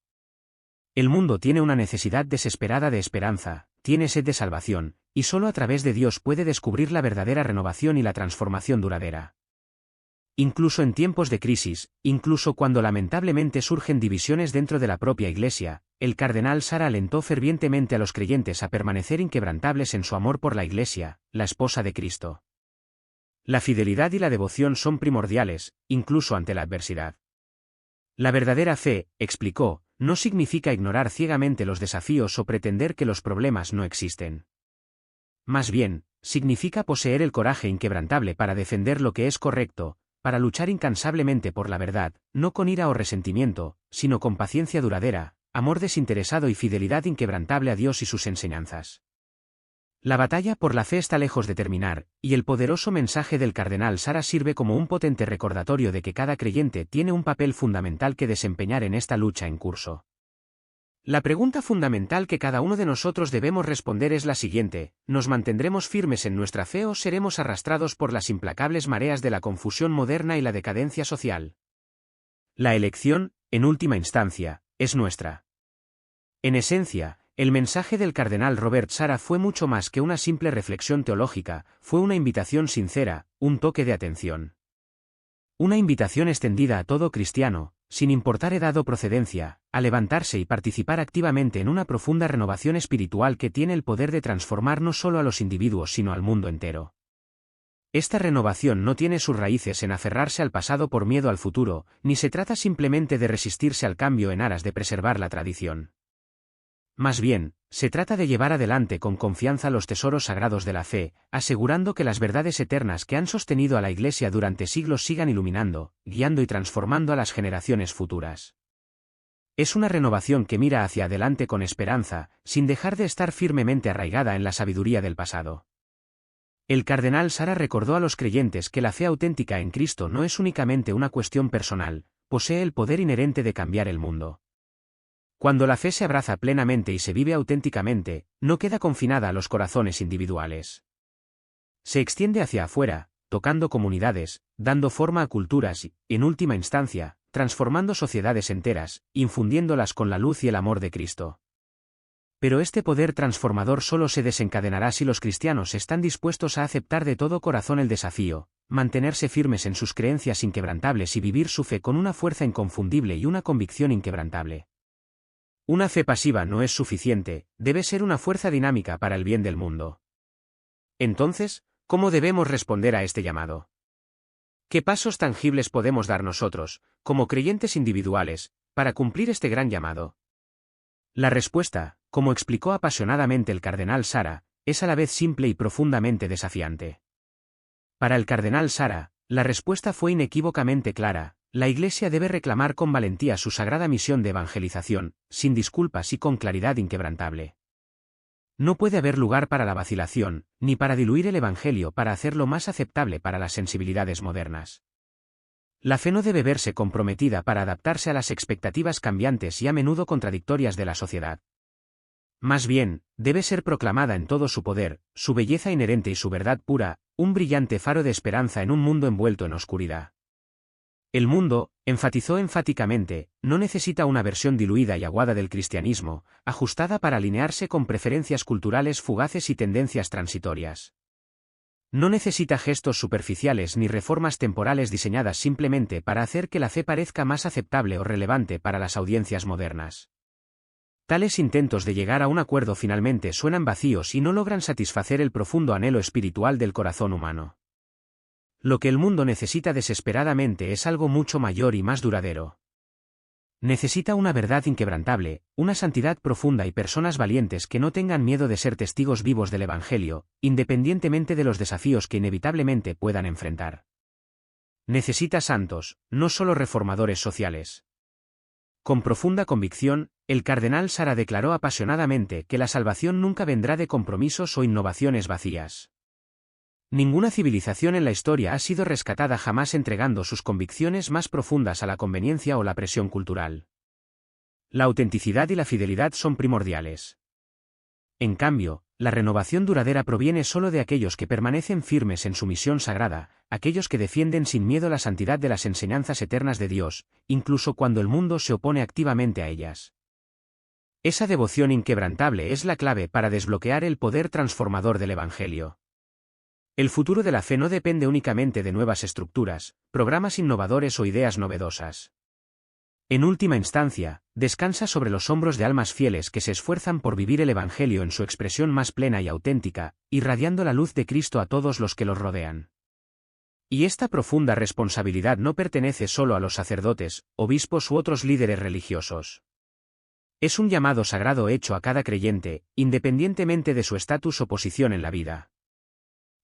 El mundo tiene una necesidad desesperada de esperanza, tiene sed de salvación, y solo a través de Dios puede descubrir la verdadera renovación y la transformación duradera. Incluso en tiempos de crisis, incluso cuando lamentablemente surgen divisiones dentro de la propia Iglesia, el cardenal Sara alentó fervientemente a los creyentes a permanecer inquebrantables en su amor por la Iglesia, la esposa de Cristo. La fidelidad y la devoción son primordiales, incluso ante la adversidad. La verdadera fe, explicó, no significa ignorar ciegamente los desafíos o pretender que los problemas no existen. Más bien, significa poseer el coraje inquebrantable para defender lo que es correcto, para luchar incansablemente por la verdad, no con ira o resentimiento, sino con paciencia duradera, amor desinteresado y fidelidad inquebrantable a Dios y sus enseñanzas. La batalla por la fe está lejos de terminar, y el poderoso mensaje del cardenal Sara sirve como un potente recordatorio de que cada creyente tiene un papel fundamental que desempeñar en esta lucha en curso. La pregunta fundamental que cada uno de nosotros debemos responder es la siguiente: ¿nos mantendremos firmes en nuestra fe o seremos arrastrados por las implacables mareas de la confusión moderna y la decadencia social? La elección, en última instancia, es nuestra. En esencia, el mensaje del cardenal Robert Sara fue mucho más que una simple reflexión teológica, fue una invitación sincera, un toque de atención. Una invitación extendida a todo cristiano, sin importar edad o procedencia, a levantarse y participar activamente en una profunda renovación espiritual que tiene el poder de transformar no solo a los individuos sino al mundo entero. Esta renovación no tiene sus raíces en aferrarse al pasado por miedo al futuro, ni se trata simplemente de resistirse al cambio en aras de preservar la tradición. Más bien, se trata de llevar adelante con confianza los tesoros sagrados de la fe, asegurando que las verdades eternas que han sostenido a la Iglesia durante siglos sigan iluminando, guiando y transformando a las generaciones futuras. Es una renovación que mira hacia adelante con esperanza, sin dejar de estar firmemente arraigada en la sabiduría del pasado. El cardenal Sara recordó a los creyentes que la fe auténtica en Cristo no es únicamente una cuestión personal, posee el poder inherente de cambiar el mundo. Cuando la fe se abraza plenamente y se vive auténticamente, no queda confinada a los corazones individuales. Se extiende hacia afuera, tocando comunidades, dando forma a culturas y, en última instancia, transformando sociedades enteras, infundiéndolas con la luz y el amor de Cristo. Pero este poder transformador solo se desencadenará si los cristianos están dispuestos a aceptar de todo corazón el desafío, mantenerse firmes en sus creencias inquebrantables y vivir su fe con una fuerza inconfundible y una convicción inquebrantable. Una fe pasiva no es suficiente, debe ser una fuerza dinámica para el bien del mundo. Entonces, ¿cómo debemos responder a este llamado? ¿Qué pasos tangibles podemos dar nosotros, como creyentes individuales, para cumplir este gran llamado? La respuesta, como explicó apasionadamente el cardenal Sara, es a la vez simple y profundamente desafiante. Para el cardenal Sara, la respuesta fue inequívocamente clara: la Iglesia debe reclamar con valentía su sagrada misión de evangelización, sin disculpas y con claridad inquebrantable. No puede haber lugar para la vacilación, ni para diluir el Evangelio para hacerlo más aceptable para las sensibilidades modernas. La fe no debe verse comprometida para adaptarse a las expectativas cambiantes y a menudo contradictorias de la sociedad. Más bien, debe ser proclamada en todo su poder, su belleza inherente y su verdad pura, un brillante faro de esperanza en un mundo envuelto en oscuridad. El mundo, enfatizó enfáticamente, no necesita una versión diluida y aguada del cristianismo, ajustada para alinearse con preferencias culturales fugaces y tendencias transitorias. No necesita gestos superficiales ni reformas temporales diseñadas simplemente para hacer que la fe parezca más aceptable o relevante para las audiencias modernas. Tales intentos de llegar a un acuerdo finalmente suenan vacíos y no logran satisfacer el profundo anhelo espiritual del corazón humano. Lo que el mundo necesita desesperadamente es algo mucho mayor y más duradero. Necesita una verdad inquebrantable, una santidad profunda y personas valientes que no tengan miedo de ser testigos vivos del Evangelio, independientemente de los desafíos que inevitablemente puedan enfrentar. Necesita santos, no solo reformadores sociales. Con profunda convicción, el cardenal Sara declaró apasionadamente que la salvación nunca vendrá de compromisos o innovaciones vacías. Ninguna civilización en la historia ha sido rescatada jamás entregando sus convicciones más profundas a la conveniencia o la presión cultural. La autenticidad y la fidelidad son primordiales. En cambio, la renovación duradera proviene solo de aquellos que permanecen firmes en su misión sagrada, aquellos que defienden sin miedo la santidad de las enseñanzas eternas de Dios, incluso cuando el mundo se opone activamente a ellas. Esa devoción inquebrantable es la clave para desbloquear el poder transformador del Evangelio. El futuro de la fe no depende únicamente de nuevas estructuras, programas innovadores o ideas novedosas. En última instancia, descansa sobre los hombros de almas fieles que se esfuerzan por vivir el Evangelio en su expresión más plena y auténtica, irradiando la luz de Cristo a todos los que los rodean. Y esta profunda responsabilidad no pertenece solo a los sacerdotes, obispos u otros líderes religiosos. Es un llamado sagrado hecho a cada creyente, independientemente de su estatus o posición en la vida.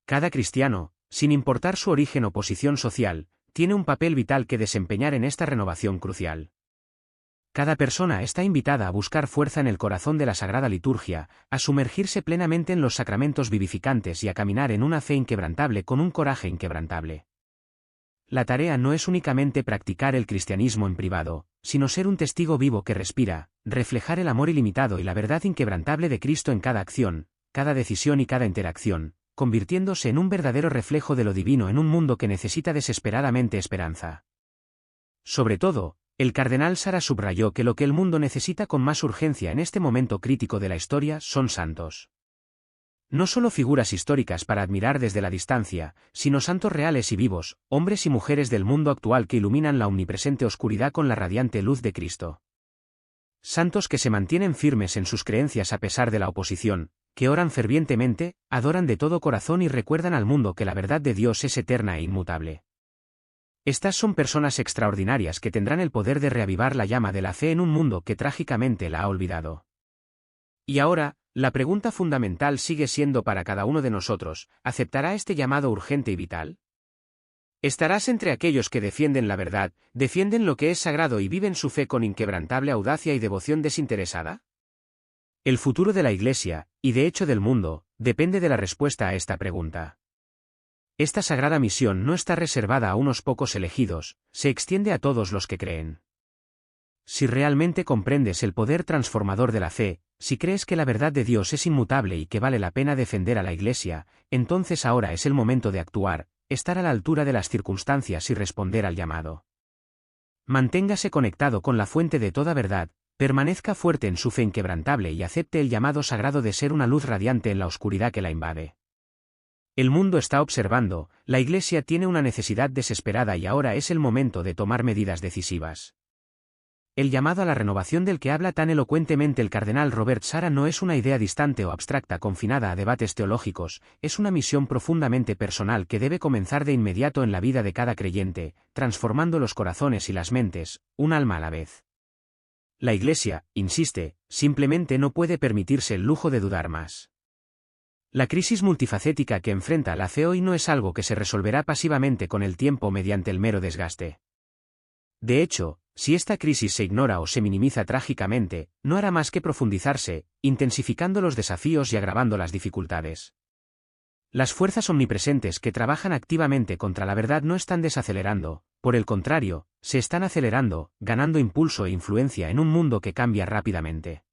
Cada cristiano, sin importar su origen o posición social, tiene un papel vital que desempeñar en esta renovación crucial. Cada persona está invitada a buscar fuerza en el corazón de la Sagrada Liturgia, a sumergirse plenamente en los sacramentos vivificantes y a caminar en una fe inquebrantable con un coraje inquebrantable. La tarea no es únicamente practicar el cristianismo en privado, sino ser un testigo vivo que respira, reflejar el amor ilimitado y la verdad inquebrantable de Cristo en cada acción, cada decisión y cada interacción, convirtiéndose en un verdadero reflejo de lo divino en un mundo que necesita desesperadamente esperanza. Sobre todo, el cardenal Sara subrayó que lo que el mundo necesita con más urgencia en este momento crítico de la historia son santos. No solo figuras históricas para admirar desde la distancia, sino santos reales y vivos, hombres y mujeres del mundo actual que iluminan la omnipresente oscuridad con la radiante luz de Cristo. Santos que se mantienen firmes en sus creencias a pesar de la oposición, que oran fervientemente, adoran de todo corazón y recuerdan al mundo que la verdad de Dios es eterna e inmutable. Estas son personas extraordinarias que tendrán el poder de reavivar la llama de la fe en un mundo que trágicamente la ha olvidado. Y ahora, la pregunta fundamental sigue siendo para cada uno de nosotros: ¿aceptará este llamado urgente y vital? ¿Estarás entre aquellos que defienden la verdad, defienden lo que es sagrado y viven su fe con inquebrantable audacia y devoción desinteresada? El futuro de la Iglesia, y de hecho del mundo, depende de la respuesta a esta pregunta. Esta sagrada misión no está reservada a unos pocos elegidos, se extiende a todos los que creen. Si realmente comprendes el poder transformador de la fe, si crees que la verdad de Dios es inmutable y que vale la pena defender a la Iglesia, entonces ahora es el momento de actuar, estar a la altura de las circunstancias y responder al llamado. Manténgase conectado con la fuente de toda verdad, permanezca fuerte en su fe inquebrantable y acepte el llamado sagrado de ser una luz radiante en la oscuridad que la invade. El mundo está observando, la Iglesia tiene una necesidad desesperada y ahora es el momento de tomar medidas decisivas. El llamado a la renovación del que habla tan elocuentemente el cardenal Robert Sarah no es una idea distante o abstracta confinada a debates teológicos, es una misión profundamente personal que debe comenzar de inmediato en la vida de cada creyente, transformando los corazones y las mentes, un alma a la vez. La Iglesia, insiste, simplemente no puede permitirse el lujo de dudar más. La crisis multifacética que enfrenta la fe hoy no es algo que se resolverá pasivamente con el tiempo mediante el mero desgaste. De hecho, si esta crisis se ignora o se minimiza trágicamente, no hará más que profundizarse, intensificando los desafíos y agravando las dificultades. Las fuerzas omnipresentes que trabajan activamente contra la verdad no están desacelerando, por el contrario, se están acelerando, ganando impulso e influencia en un mundo que cambia rápidamente.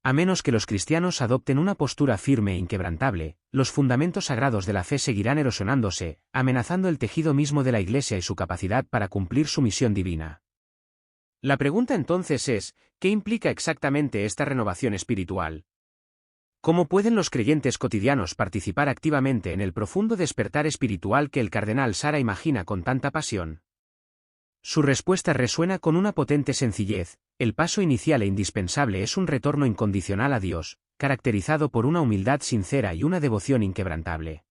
A menos que los cristianos adopten una postura firme e inquebrantable, los fundamentos sagrados de la fe seguirán erosionándose, amenazando el tejido mismo de la Iglesia y su capacidad para cumplir su misión divina. La pregunta entonces es, ¿qué implica exactamente esta renovación espiritual? ¿Cómo pueden los creyentes cotidianos participar activamente en el profundo despertar espiritual que el cardenal Sarah imagina con tanta pasión? Su respuesta resuena con una potente sencillez: el paso inicial e indispensable es un retorno incondicional a Dios, caracterizado por una humildad sincera y una devoción inquebrantable.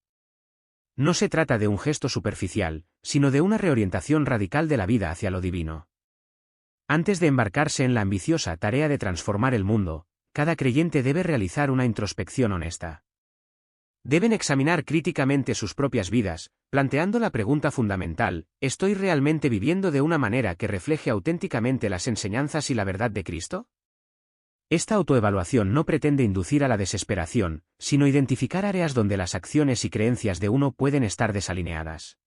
No se trata de un gesto superficial, sino de una reorientación radical de la vida hacia lo divino. Antes de embarcarse en la ambiciosa tarea de transformar el mundo, cada creyente debe realizar una introspección honesta. Deben examinar críticamente sus propias vidas, planteando la pregunta fundamental: ¿estoy realmente viviendo de una manera que refleje auténticamente las enseñanzas y la verdad de Cristo? Esta autoevaluación no pretende inducir a la desesperación, sino identificar áreas donde las acciones y creencias de uno pueden estar desalineadas.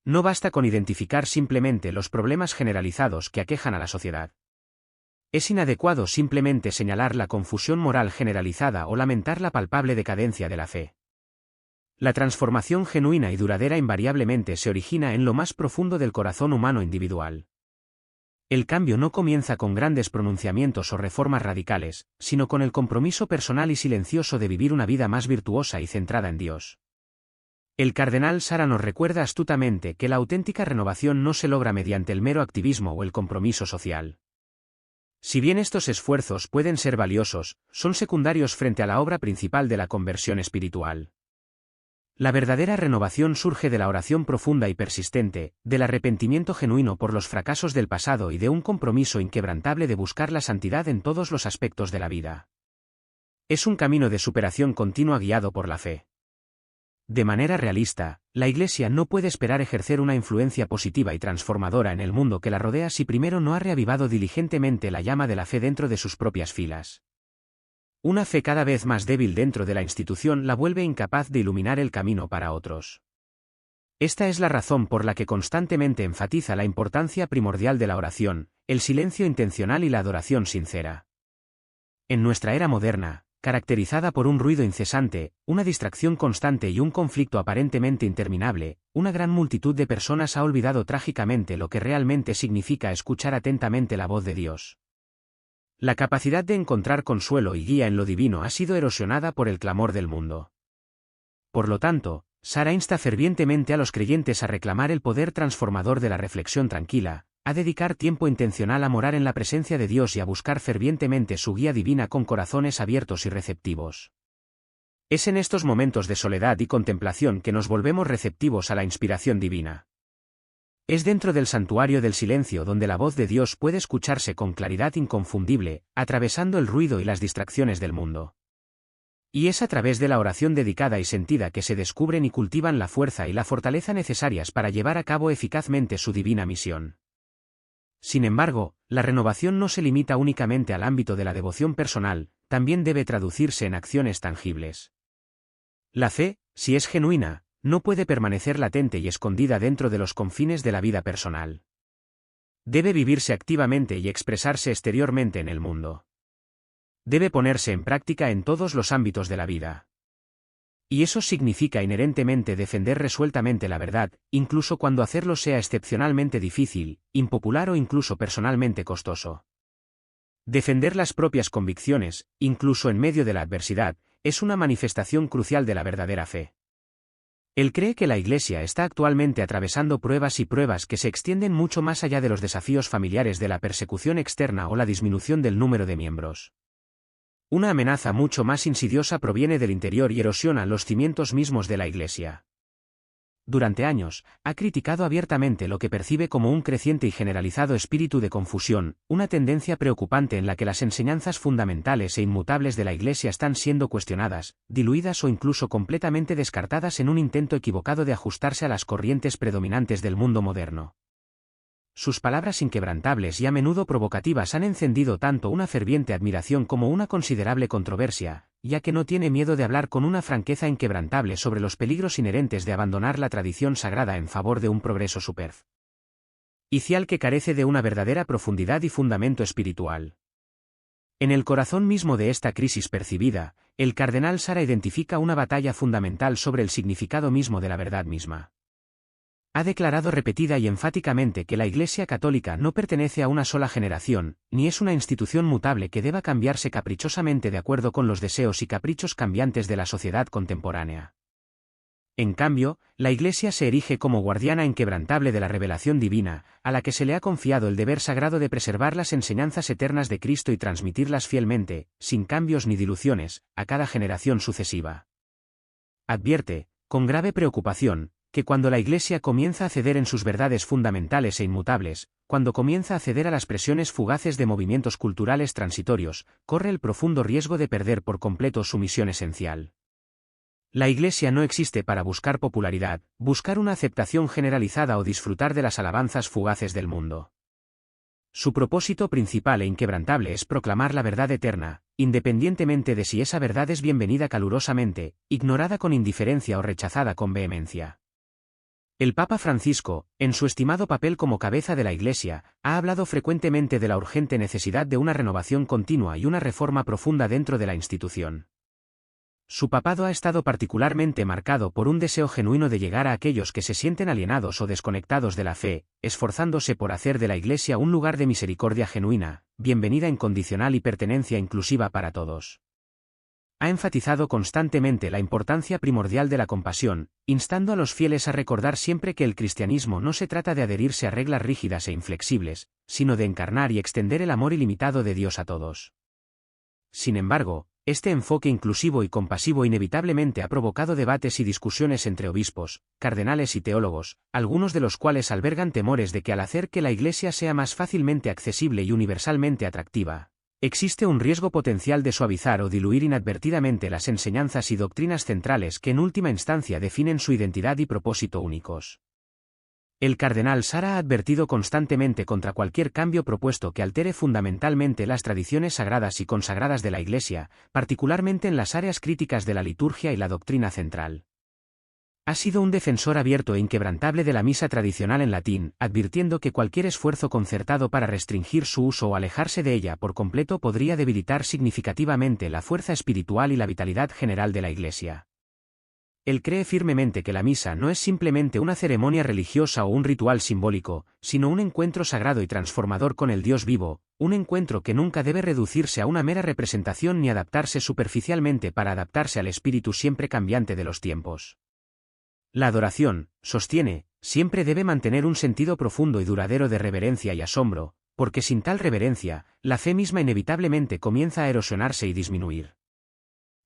No basta con identificar simplemente los problemas generalizados que aquejan a la sociedad. Es inadecuado simplemente señalar la confusión moral generalizada o lamentar la palpable decadencia de la fe. La transformación genuina y duradera invariablemente se origina en lo más profundo del corazón humano individual. El cambio no comienza con grandes pronunciamientos o reformas radicales, sino con el compromiso personal y silencioso de vivir una vida más virtuosa y centrada en Dios. El cardenal Sarah nos recuerda astutamente que la auténtica renovación no se logra mediante el mero activismo o el compromiso social. Si bien estos esfuerzos pueden ser valiosos, son secundarios frente a la obra principal de la conversión espiritual. La verdadera renovación surge de la oración profunda y persistente, del arrepentimiento genuino por los fracasos del pasado y de un compromiso inquebrantable de buscar la santidad en todos los aspectos de la vida. Es un camino de superación continua guiado por la fe. De manera realista, la Iglesia no puede esperar ejercer una influencia positiva y transformadora en el mundo que la rodea si primero no ha reavivado diligentemente la llama de la fe dentro de sus propias filas. Una fe cada vez más débil dentro de la institución la vuelve incapaz de iluminar el camino para otros. Esta es la razón por la que constantemente enfatiza la importancia primordial de la oración, el silencio intencional y la adoración sincera. En nuestra era moderna, caracterizada por un ruido incesante, una distracción constante y un conflicto aparentemente interminable, una gran multitud de personas ha olvidado trágicamente lo que realmente significa escuchar atentamente la voz de Dios. La capacidad de encontrar consuelo y guía en lo divino ha sido erosionada por el clamor del mundo. Por lo tanto, Sara insta fervientemente a los creyentes a reclamar el poder transformador de la reflexión tranquila, a dedicar tiempo intencional a morar en la presencia de Dios y a buscar fervientemente su guía divina con corazones abiertos y receptivos. Es en estos momentos de soledad y contemplación que nos volvemos receptivos a la inspiración divina. Es dentro del santuario del silencio donde la voz de Dios puede escucharse con claridad inconfundible, atravesando el ruido y las distracciones del mundo. Y es a través de la oración dedicada y sentida que se descubren y cultivan la fuerza y la fortaleza necesarias para llevar a cabo eficazmente su divina misión. Sin embargo, la renovación no se limita únicamente al ámbito de la devoción personal, también debe traducirse en acciones tangibles. La fe, si es genuina, no puede permanecer latente y escondida dentro de los confines de la vida personal. Debe vivirse activamente y expresarse exteriormente en el mundo. Debe ponerse en práctica en todos los ámbitos de la vida. Y eso significa inherentemente defender resueltamente la verdad, incluso cuando hacerlo sea excepcionalmente difícil, impopular o incluso personalmente costoso. Defender las propias convicciones, incluso en medio de la adversidad, es una manifestación crucial de la verdadera fe. Él cree que la Iglesia está actualmente atravesando pruebas y pruebas que se extienden mucho más allá de los desafíos familiares de la persecución externa o la disminución del número de miembros. Una amenaza mucho más insidiosa proviene del interior y erosiona los cimientos mismos de la Iglesia. Durante años, ha criticado abiertamente lo que percibe como un creciente y generalizado espíritu de confusión, una tendencia preocupante en la que las enseñanzas fundamentales e inmutables de la Iglesia están siendo cuestionadas, diluidas o incluso completamente descartadas en un intento equivocado de ajustarse a las corrientes predominantes del mundo moderno. Sus palabras inquebrantables y a menudo provocativas han encendido tanto una ferviente admiración como una considerable controversia, ya que no tiene miedo de hablar con una franqueza inquebrantable sobre los peligros inherentes de abandonar la tradición sagrada en favor de un progreso superficial que carece de una verdadera profundidad y fundamento espiritual. En el corazón mismo de esta crisis percibida, el cardenal Sara identifica una batalla fundamental sobre el significado mismo de la verdad misma. Ha declarado repetida y enfáticamente que la Iglesia Católica no pertenece a una sola generación, ni es una institución mutable que deba cambiarse caprichosamente de acuerdo con los deseos y caprichos cambiantes de la sociedad contemporánea. En cambio, la Iglesia se erige como guardiana inquebrantable de la revelación divina, a la que se le ha confiado el deber sagrado de preservar las enseñanzas eternas de Cristo y transmitirlas fielmente, sin cambios ni diluciones, a cada generación sucesiva. Advierte, con grave preocupación, que cuando la Iglesia comienza a ceder en sus verdades fundamentales e inmutables, cuando comienza a ceder a las presiones fugaces de movimientos culturales transitorios, corre el profundo riesgo de perder por completo su misión esencial. La Iglesia no existe para buscar popularidad, buscar una aceptación generalizada o disfrutar de las alabanzas fugaces del mundo. Su propósito principal e inquebrantable es proclamar la verdad eterna, independientemente de si esa verdad es bienvenida calurosamente, ignorada con indiferencia o rechazada con vehemencia. El Papa Francisco, en su estimado papel como cabeza de la Iglesia, ha hablado frecuentemente de la urgente necesidad de una renovación continua y una reforma profunda dentro de la institución. Su papado ha estado particularmente marcado por un deseo genuino de llegar a aquellos que se sienten alienados o desconectados de la fe, esforzándose por hacer de la Iglesia un lugar de misericordia genuina, bienvenida incondicional y pertenencia inclusiva para todos. Ha enfatizado constantemente la importancia primordial de la compasión, instando a los fieles a recordar siempre que el cristianismo no se trata de adherirse a reglas rígidas e inflexibles, sino de encarnar y extender el amor ilimitado de Dios a todos. Sin embargo, este enfoque inclusivo y compasivo inevitablemente ha provocado debates y discusiones entre obispos, cardenales y teólogos, algunos de los cuales albergan temores de que al hacer que la Iglesia sea más fácilmente accesible y universalmente atractiva, existe un riesgo potencial de suavizar o diluir inadvertidamente las enseñanzas y doctrinas centrales que en última instancia definen su identidad y propósito únicos. El cardenal Sara ha advertido constantemente contra cualquier cambio propuesto que altere fundamentalmente las tradiciones sagradas y consagradas de la Iglesia, particularmente en las áreas críticas de la liturgia y la doctrina central. Ha sido un defensor abierto e inquebrantable de la misa tradicional en latín, advirtiendo que cualquier esfuerzo concertado para restringir su uso o alejarse de ella por completo podría debilitar significativamente la fuerza espiritual y la vitalidad general de la Iglesia. Él cree firmemente que la misa no es simplemente una ceremonia religiosa o un ritual simbólico, sino un encuentro sagrado y transformador con el Dios vivo, un encuentro que nunca debe reducirse a una mera representación ni adaptarse superficialmente para adaptarse al espíritu siempre cambiante de los tiempos. La adoración, sostiene, siempre debe mantener un sentido profundo y duradero de reverencia y asombro, porque sin tal reverencia, la fe misma inevitablemente comienza a erosionarse y disminuir.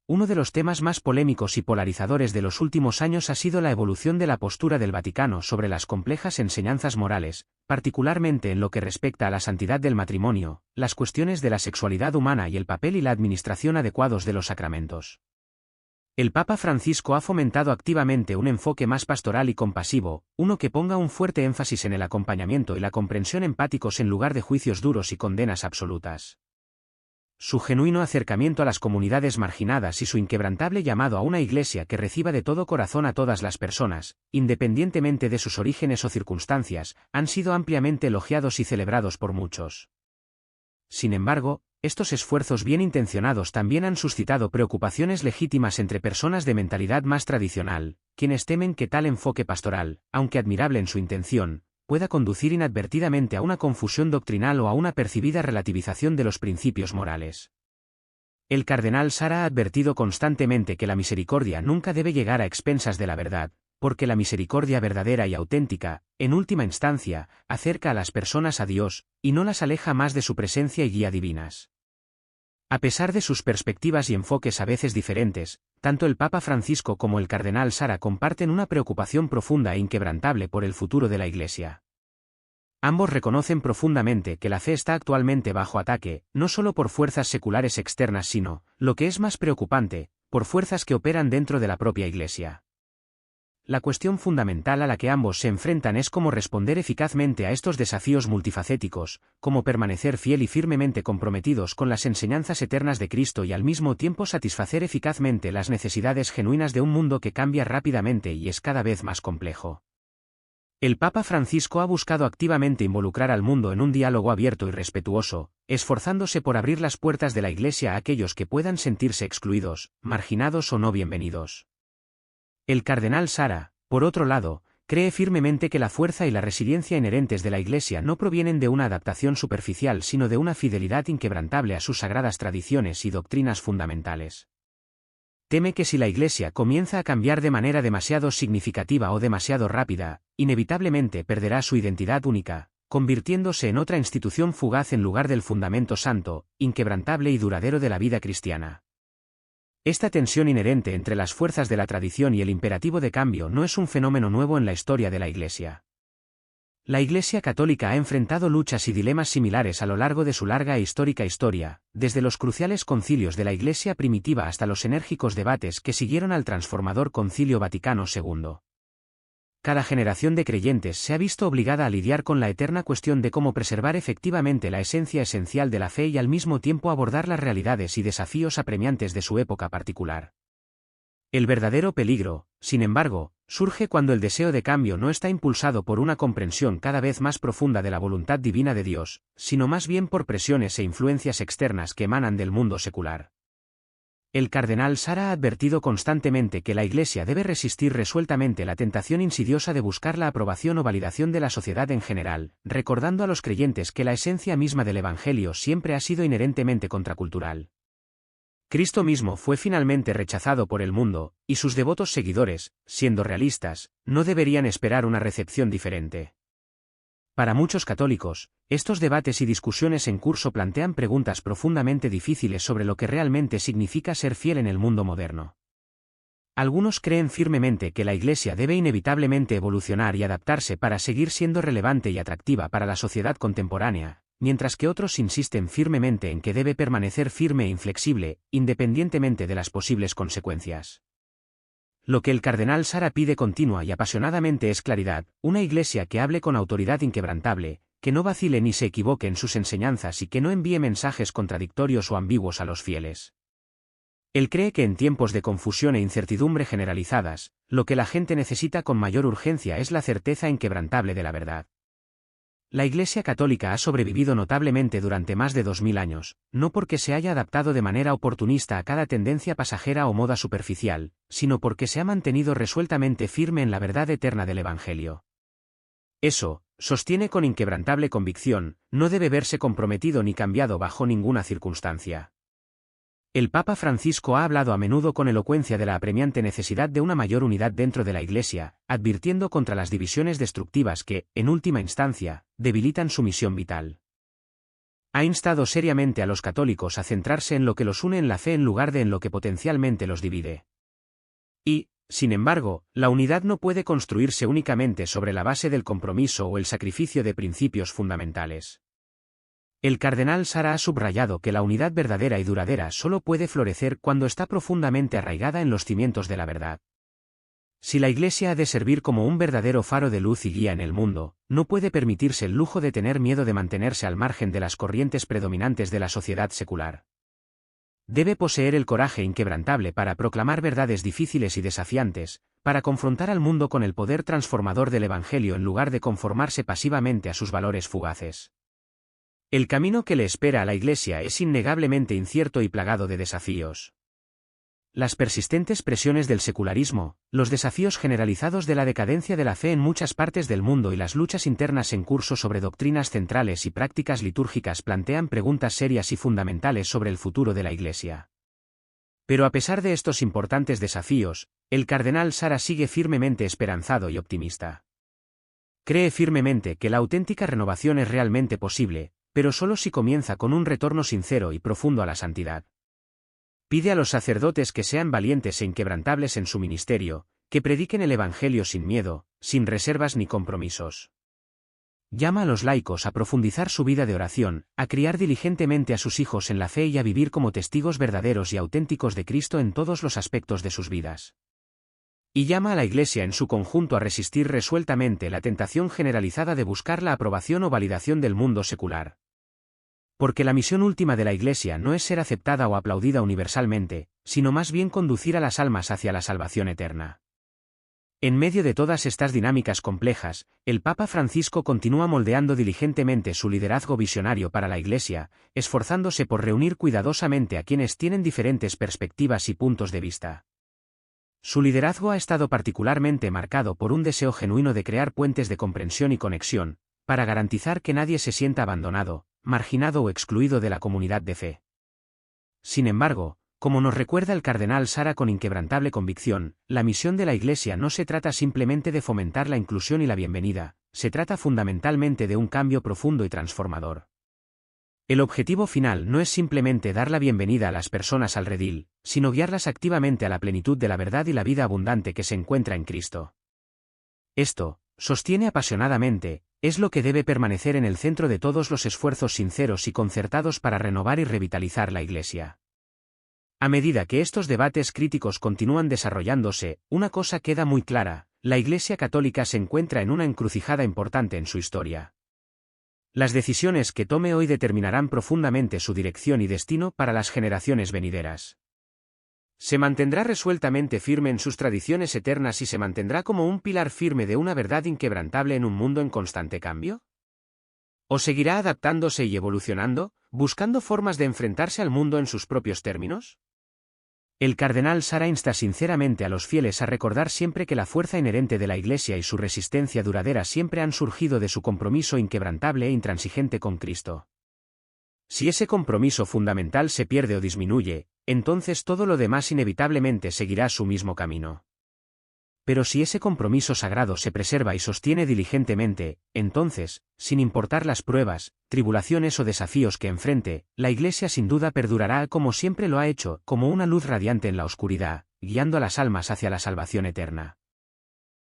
Uno de los temas más polémicos y polarizadores de los últimos años ha sido la evolución de la postura del Vaticano sobre las complejas enseñanzas morales, particularmente en lo que respecta a la santidad del matrimonio, las cuestiones de la sexualidad humana y el papel y la administración adecuados de los sacramentos. El Papa Francisco ha fomentado activamente un enfoque más pastoral y compasivo, uno que ponga un fuerte énfasis en el acompañamiento y la comprensión empáticos en lugar de juicios duros y condenas absolutas. Su genuino acercamiento a las comunidades marginadas y su inquebrantable llamado a una iglesia que reciba de todo corazón a todas las personas, independientemente de sus orígenes o circunstancias, han sido ampliamente elogiados y celebrados por muchos. Sin embargo, estos esfuerzos bien intencionados también han suscitado preocupaciones legítimas entre personas de mentalidad más tradicional, quienes temen que tal enfoque pastoral, aunque admirable en su intención, pueda conducir inadvertidamente a una confusión doctrinal o a una percibida relativización de los principios morales. El cardenal Sara ha advertido constantemente que la misericordia nunca debe llegar a expensas de la verdad, porque la misericordia verdadera y auténtica, en última instancia, acerca a las personas a Dios, y no las aleja más de su presencia y guía divinas. A pesar de sus perspectivas y enfoques a veces diferentes, tanto el Papa Francisco como el cardenal Sara comparten una preocupación profunda e inquebrantable por el futuro de la Iglesia. Ambos reconocen profundamente que la fe está actualmente bajo ataque, no solo por fuerzas seculares externas sino, lo que es más preocupante, por fuerzas que operan dentro de la propia Iglesia. La cuestión fundamental a la que ambos se enfrentan es cómo responder eficazmente a estos desafíos multifacéticos, cómo permanecer fiel y firmemente comprometidos con las enseñanzas eternas de Cristo y al mismo tiempo satisfacer eficazmente las necesidades genuinas de un mundo que cambia rápidamente y es cada vez más complejo. El Papa Francisco ha buscado activamente involucrar al mundo en un diálogo abierto y respetuoso, esforzándose por abrir las puertas de la Iglesia a aquellos que puedan sentirse excluidos, marginados o no bienvenidos. El cardenal Sara, por otro lado, cree firmemente que la fuerza y la resiliencia inherentes de la Iglesia no provienen de una adaptación superficial sino de una fidelidad inquebrantable a sus sagradas tradiciones y doctrinas fundamentales. Teme que si la Iglesia comienza a cambiar de manera demasiado significativa o demasiado rápida, inevitablemente perderá su identidad única, convirtiéndose en otra institución fugaz en lugar del fundamento santo, inquebrantable y duradero de la vida cristiana. Esta tensión inherente entre las fuerzas de la tradición y el imperativo de cambio no es un fenómeno nuevo en la historia de la Iglesia. La Iglesia católica ha enfrentado luchas y dilemas similares a lo largo de su larga e histórica historia, desde los cruciales concilios de la Iglesia primitiva hasta los enérgicos debates que siguieron al transformador Concilio Vaticano II. Cada generación de creyentes se ha visto obligada a lidiar con la eterna cuestión de cómo preservar efectivamente la esencia esencial de la fe y al mismo tiempo abordar las realidades y desafíos apremiantes de su época particular. El verdadero peligro, sin embargo, surge cuando el deseo de cambio no está impulsado por una comprensión cada vez más profunda de la voluntad divina de Dios, sino más bien por presiones e influencias externas que emanan del mundo secular. El cardenal Sara ha advertido constantemente que la Iglesia debe resistir resueltamente la tentación insidiosa de buscar la aprobación o validación de la sociedad en general, recordando a los creyentes que la esencia misma del Evangelio siempre ha sido inherentemente contracultural. Cristo mismo fue finalmente rechazado por el mundo, y sus devotos seguidores, siendo realistas, no deberían esperar una recepción diferente. Para muchos católicos, estos debates y discusiones en curso plantean preguntas profundamente difíciles sobre lo que realmente significa ser fiel en el mundo moderno. Algunos creen firmemente que la Iglesia debe inevitablemente evolucionar y adaptarse para seguir siendo relevante y atractiva para la sociedad contemporánea, mientras que otros insisten firmemente en que debe permanecer firme e inflexible, independientemente de las posibles consecuencias. Lo que el cardenal Sara pide continua y apasionadamente es claridad, una Iglesia que hable con autoridad inquebrantable, que no vacile ni se equivoque en sus enseñanzas y que no envíe mensajes contradictorios o ambiguos a los fieles. Él cree que en tiempos de confusión e incertidumbre generalizadas, lo que la gente necesita con mayor urgencia es la certeza inquebrantable de la verdad. La Iglesia Católica ha sobrevivido notablemente durante más de 2000 años, no porque se haya adaptado de manera oportunista a cada tendencia pasajera o moda superficial, sino porque se ha mantenido resueltamente firme en la verdad eterna del Evangelio. Eso, sostiene con inquebrantable convicción, no debe verse comprometido ni cambiado bajo ninguna circunstancia. El Papa Francisco ha hablado a menudo con elocuencia de la apremiante necesidad de una mayor unidad dentro de la Iglesia, advirtiendo contra las divisiones destructivas que, en última instancia, debilitan su misión vital. Ha instado seriamente a los católicos a centrarse en lo que los une en la fe en lugar de en lo que potencialmente los divide. Y, sin embargo, la unidad no puede construirse únicamente sobre la base del compromiso o el sacrificio de principios fundamentales. El cardenal Sara ha subrayado que la unidad verdadera y duradera solo puede florecer cuando está profundamente arraigada en los cimientos de la verdad. Si la Iglesia ha de servir como un verdadero faro de luz y guía en el mundo, no puede permitirse el lujo de tener miedo de mantenerse al margen de las corrientes predominantes de la sociedad secular. Debe poseer el coraje inquebrantable para proclamar verdades difíciles y desafiantes, para confrontar al mundo con el poder transformador del Evangelio en lugar de conformarse pasivamente a sus valores fugaces. El camino que le espera a la Iglesia es innegablemente incierto y plagado de desafíos. Las persistentes presiones del secularismo, los desafíos generalizados de la decadencia de la fe en muchas partes del mundo y las luchas internas en curso sobre doctrinas centrales y prácticas litúrgicas plantean preguntas serias y fundamentales sobre el futuro de la Iglesia. Pero a pesar de estos importantes desafíos, el cardenal Sara sigue firmemente esperanzado y optimista. Cree firmemente que la auténtica renovación es realmente posible, pero solo si comienza con un retorno sincero y profundo a la santidad. Pide a los sacerdotes que sean valientes e inquebrantables en su ministerio, que prediquen el Evangelio sin miedo, sin reservas ni compromisos. Llama a los laicos a profundizar su vida de oración, a criar diligentemente a sus hijos en la fe y a vivir como testigos verdaderos y auténticos de Cristo en todos los aspectos de sus vidas. Y llama a la Iglesia en su conjunto a resistir resueltamente la tentación generalizada de buscar la aprobación o validación del mundo secular. Porque la misión última de la Iglesia no es ser aceptada o aplaudida universalmente, sino más bien conducir a las almas hacia la salvación eterna. En medio de todas estas dinámicas complejas, el Papa Francisco continúa moldeando diligentemente su liderazgo visionario para la Iglesia, esforzándose por reunir cuidadosamente a quienes tienen diferentes perspectivas y puntos de vista. Su liderazgo ha estado particularmente marcado por un deseo genuino de crear puentes de comprensión y conexión, para garantizar que nadie se sienta abandonado, marginado o excluido de la comunidad de fe. Sin embargo, como nos recuerda el cardenal Sara con inquebrantable convicción, la misión de la Iglesia no se trata simplemente de fomentar la inclusión y la bienvenida, se trata fundamentalmente de un cambio profundo y transformador. El objetivo final no es simplemente dar la bienvenida a las personas al redil, sino guiarlas activamente a la plenitud de la verdad y la vida abundante que se encuentra en Cristo. Esto, sostiene apasionadamente, es lo que debe permanecer en el centro de todos los esfuerzos sinceros y concertados para renovar y revitalizar la Iglesia. A medida que estos debates críticos continúan desarrollándose, una cosa queda muy clara: la Iglesia Católica se encuentra en una encrucijada importante en su historia. Las decisiones que tome hoy determinarán profundamente su dirección y destino para las generaciones venideras. ¿Se mantendrá resueltamente firme en sus tradiciones eternas y se mantendrá como un pilar firme de una verdad inquebrantable en un mundo en constante cambio? ¿O seguirá adaptándose y evolucionando, buscando formas de enfrentarse al mundo en sus propios términos? El cardenal Sara insta sinceramente a los fieles a recordar siempre que la fuerza inherente de la Iglesia y su resistencia duradera siempre han surgido de su compromiso inquebrantable e intransigente con Cristo. Si ese compromiso fundamental se pierde o disminuye, entonces todo lo demás inevitablemente seguirá su mismo camino. Pero si ese compromiso sagrado se preserva y sostiene diligentemente, entonces, sin importar las pruebas, tribulaciones o desafíos que enfrente, la Iglesia sin duda perdurará como siempre lo ha hecho, como una luz radiante en la oscuridad, guiando a las almas hacia la salvación eterna.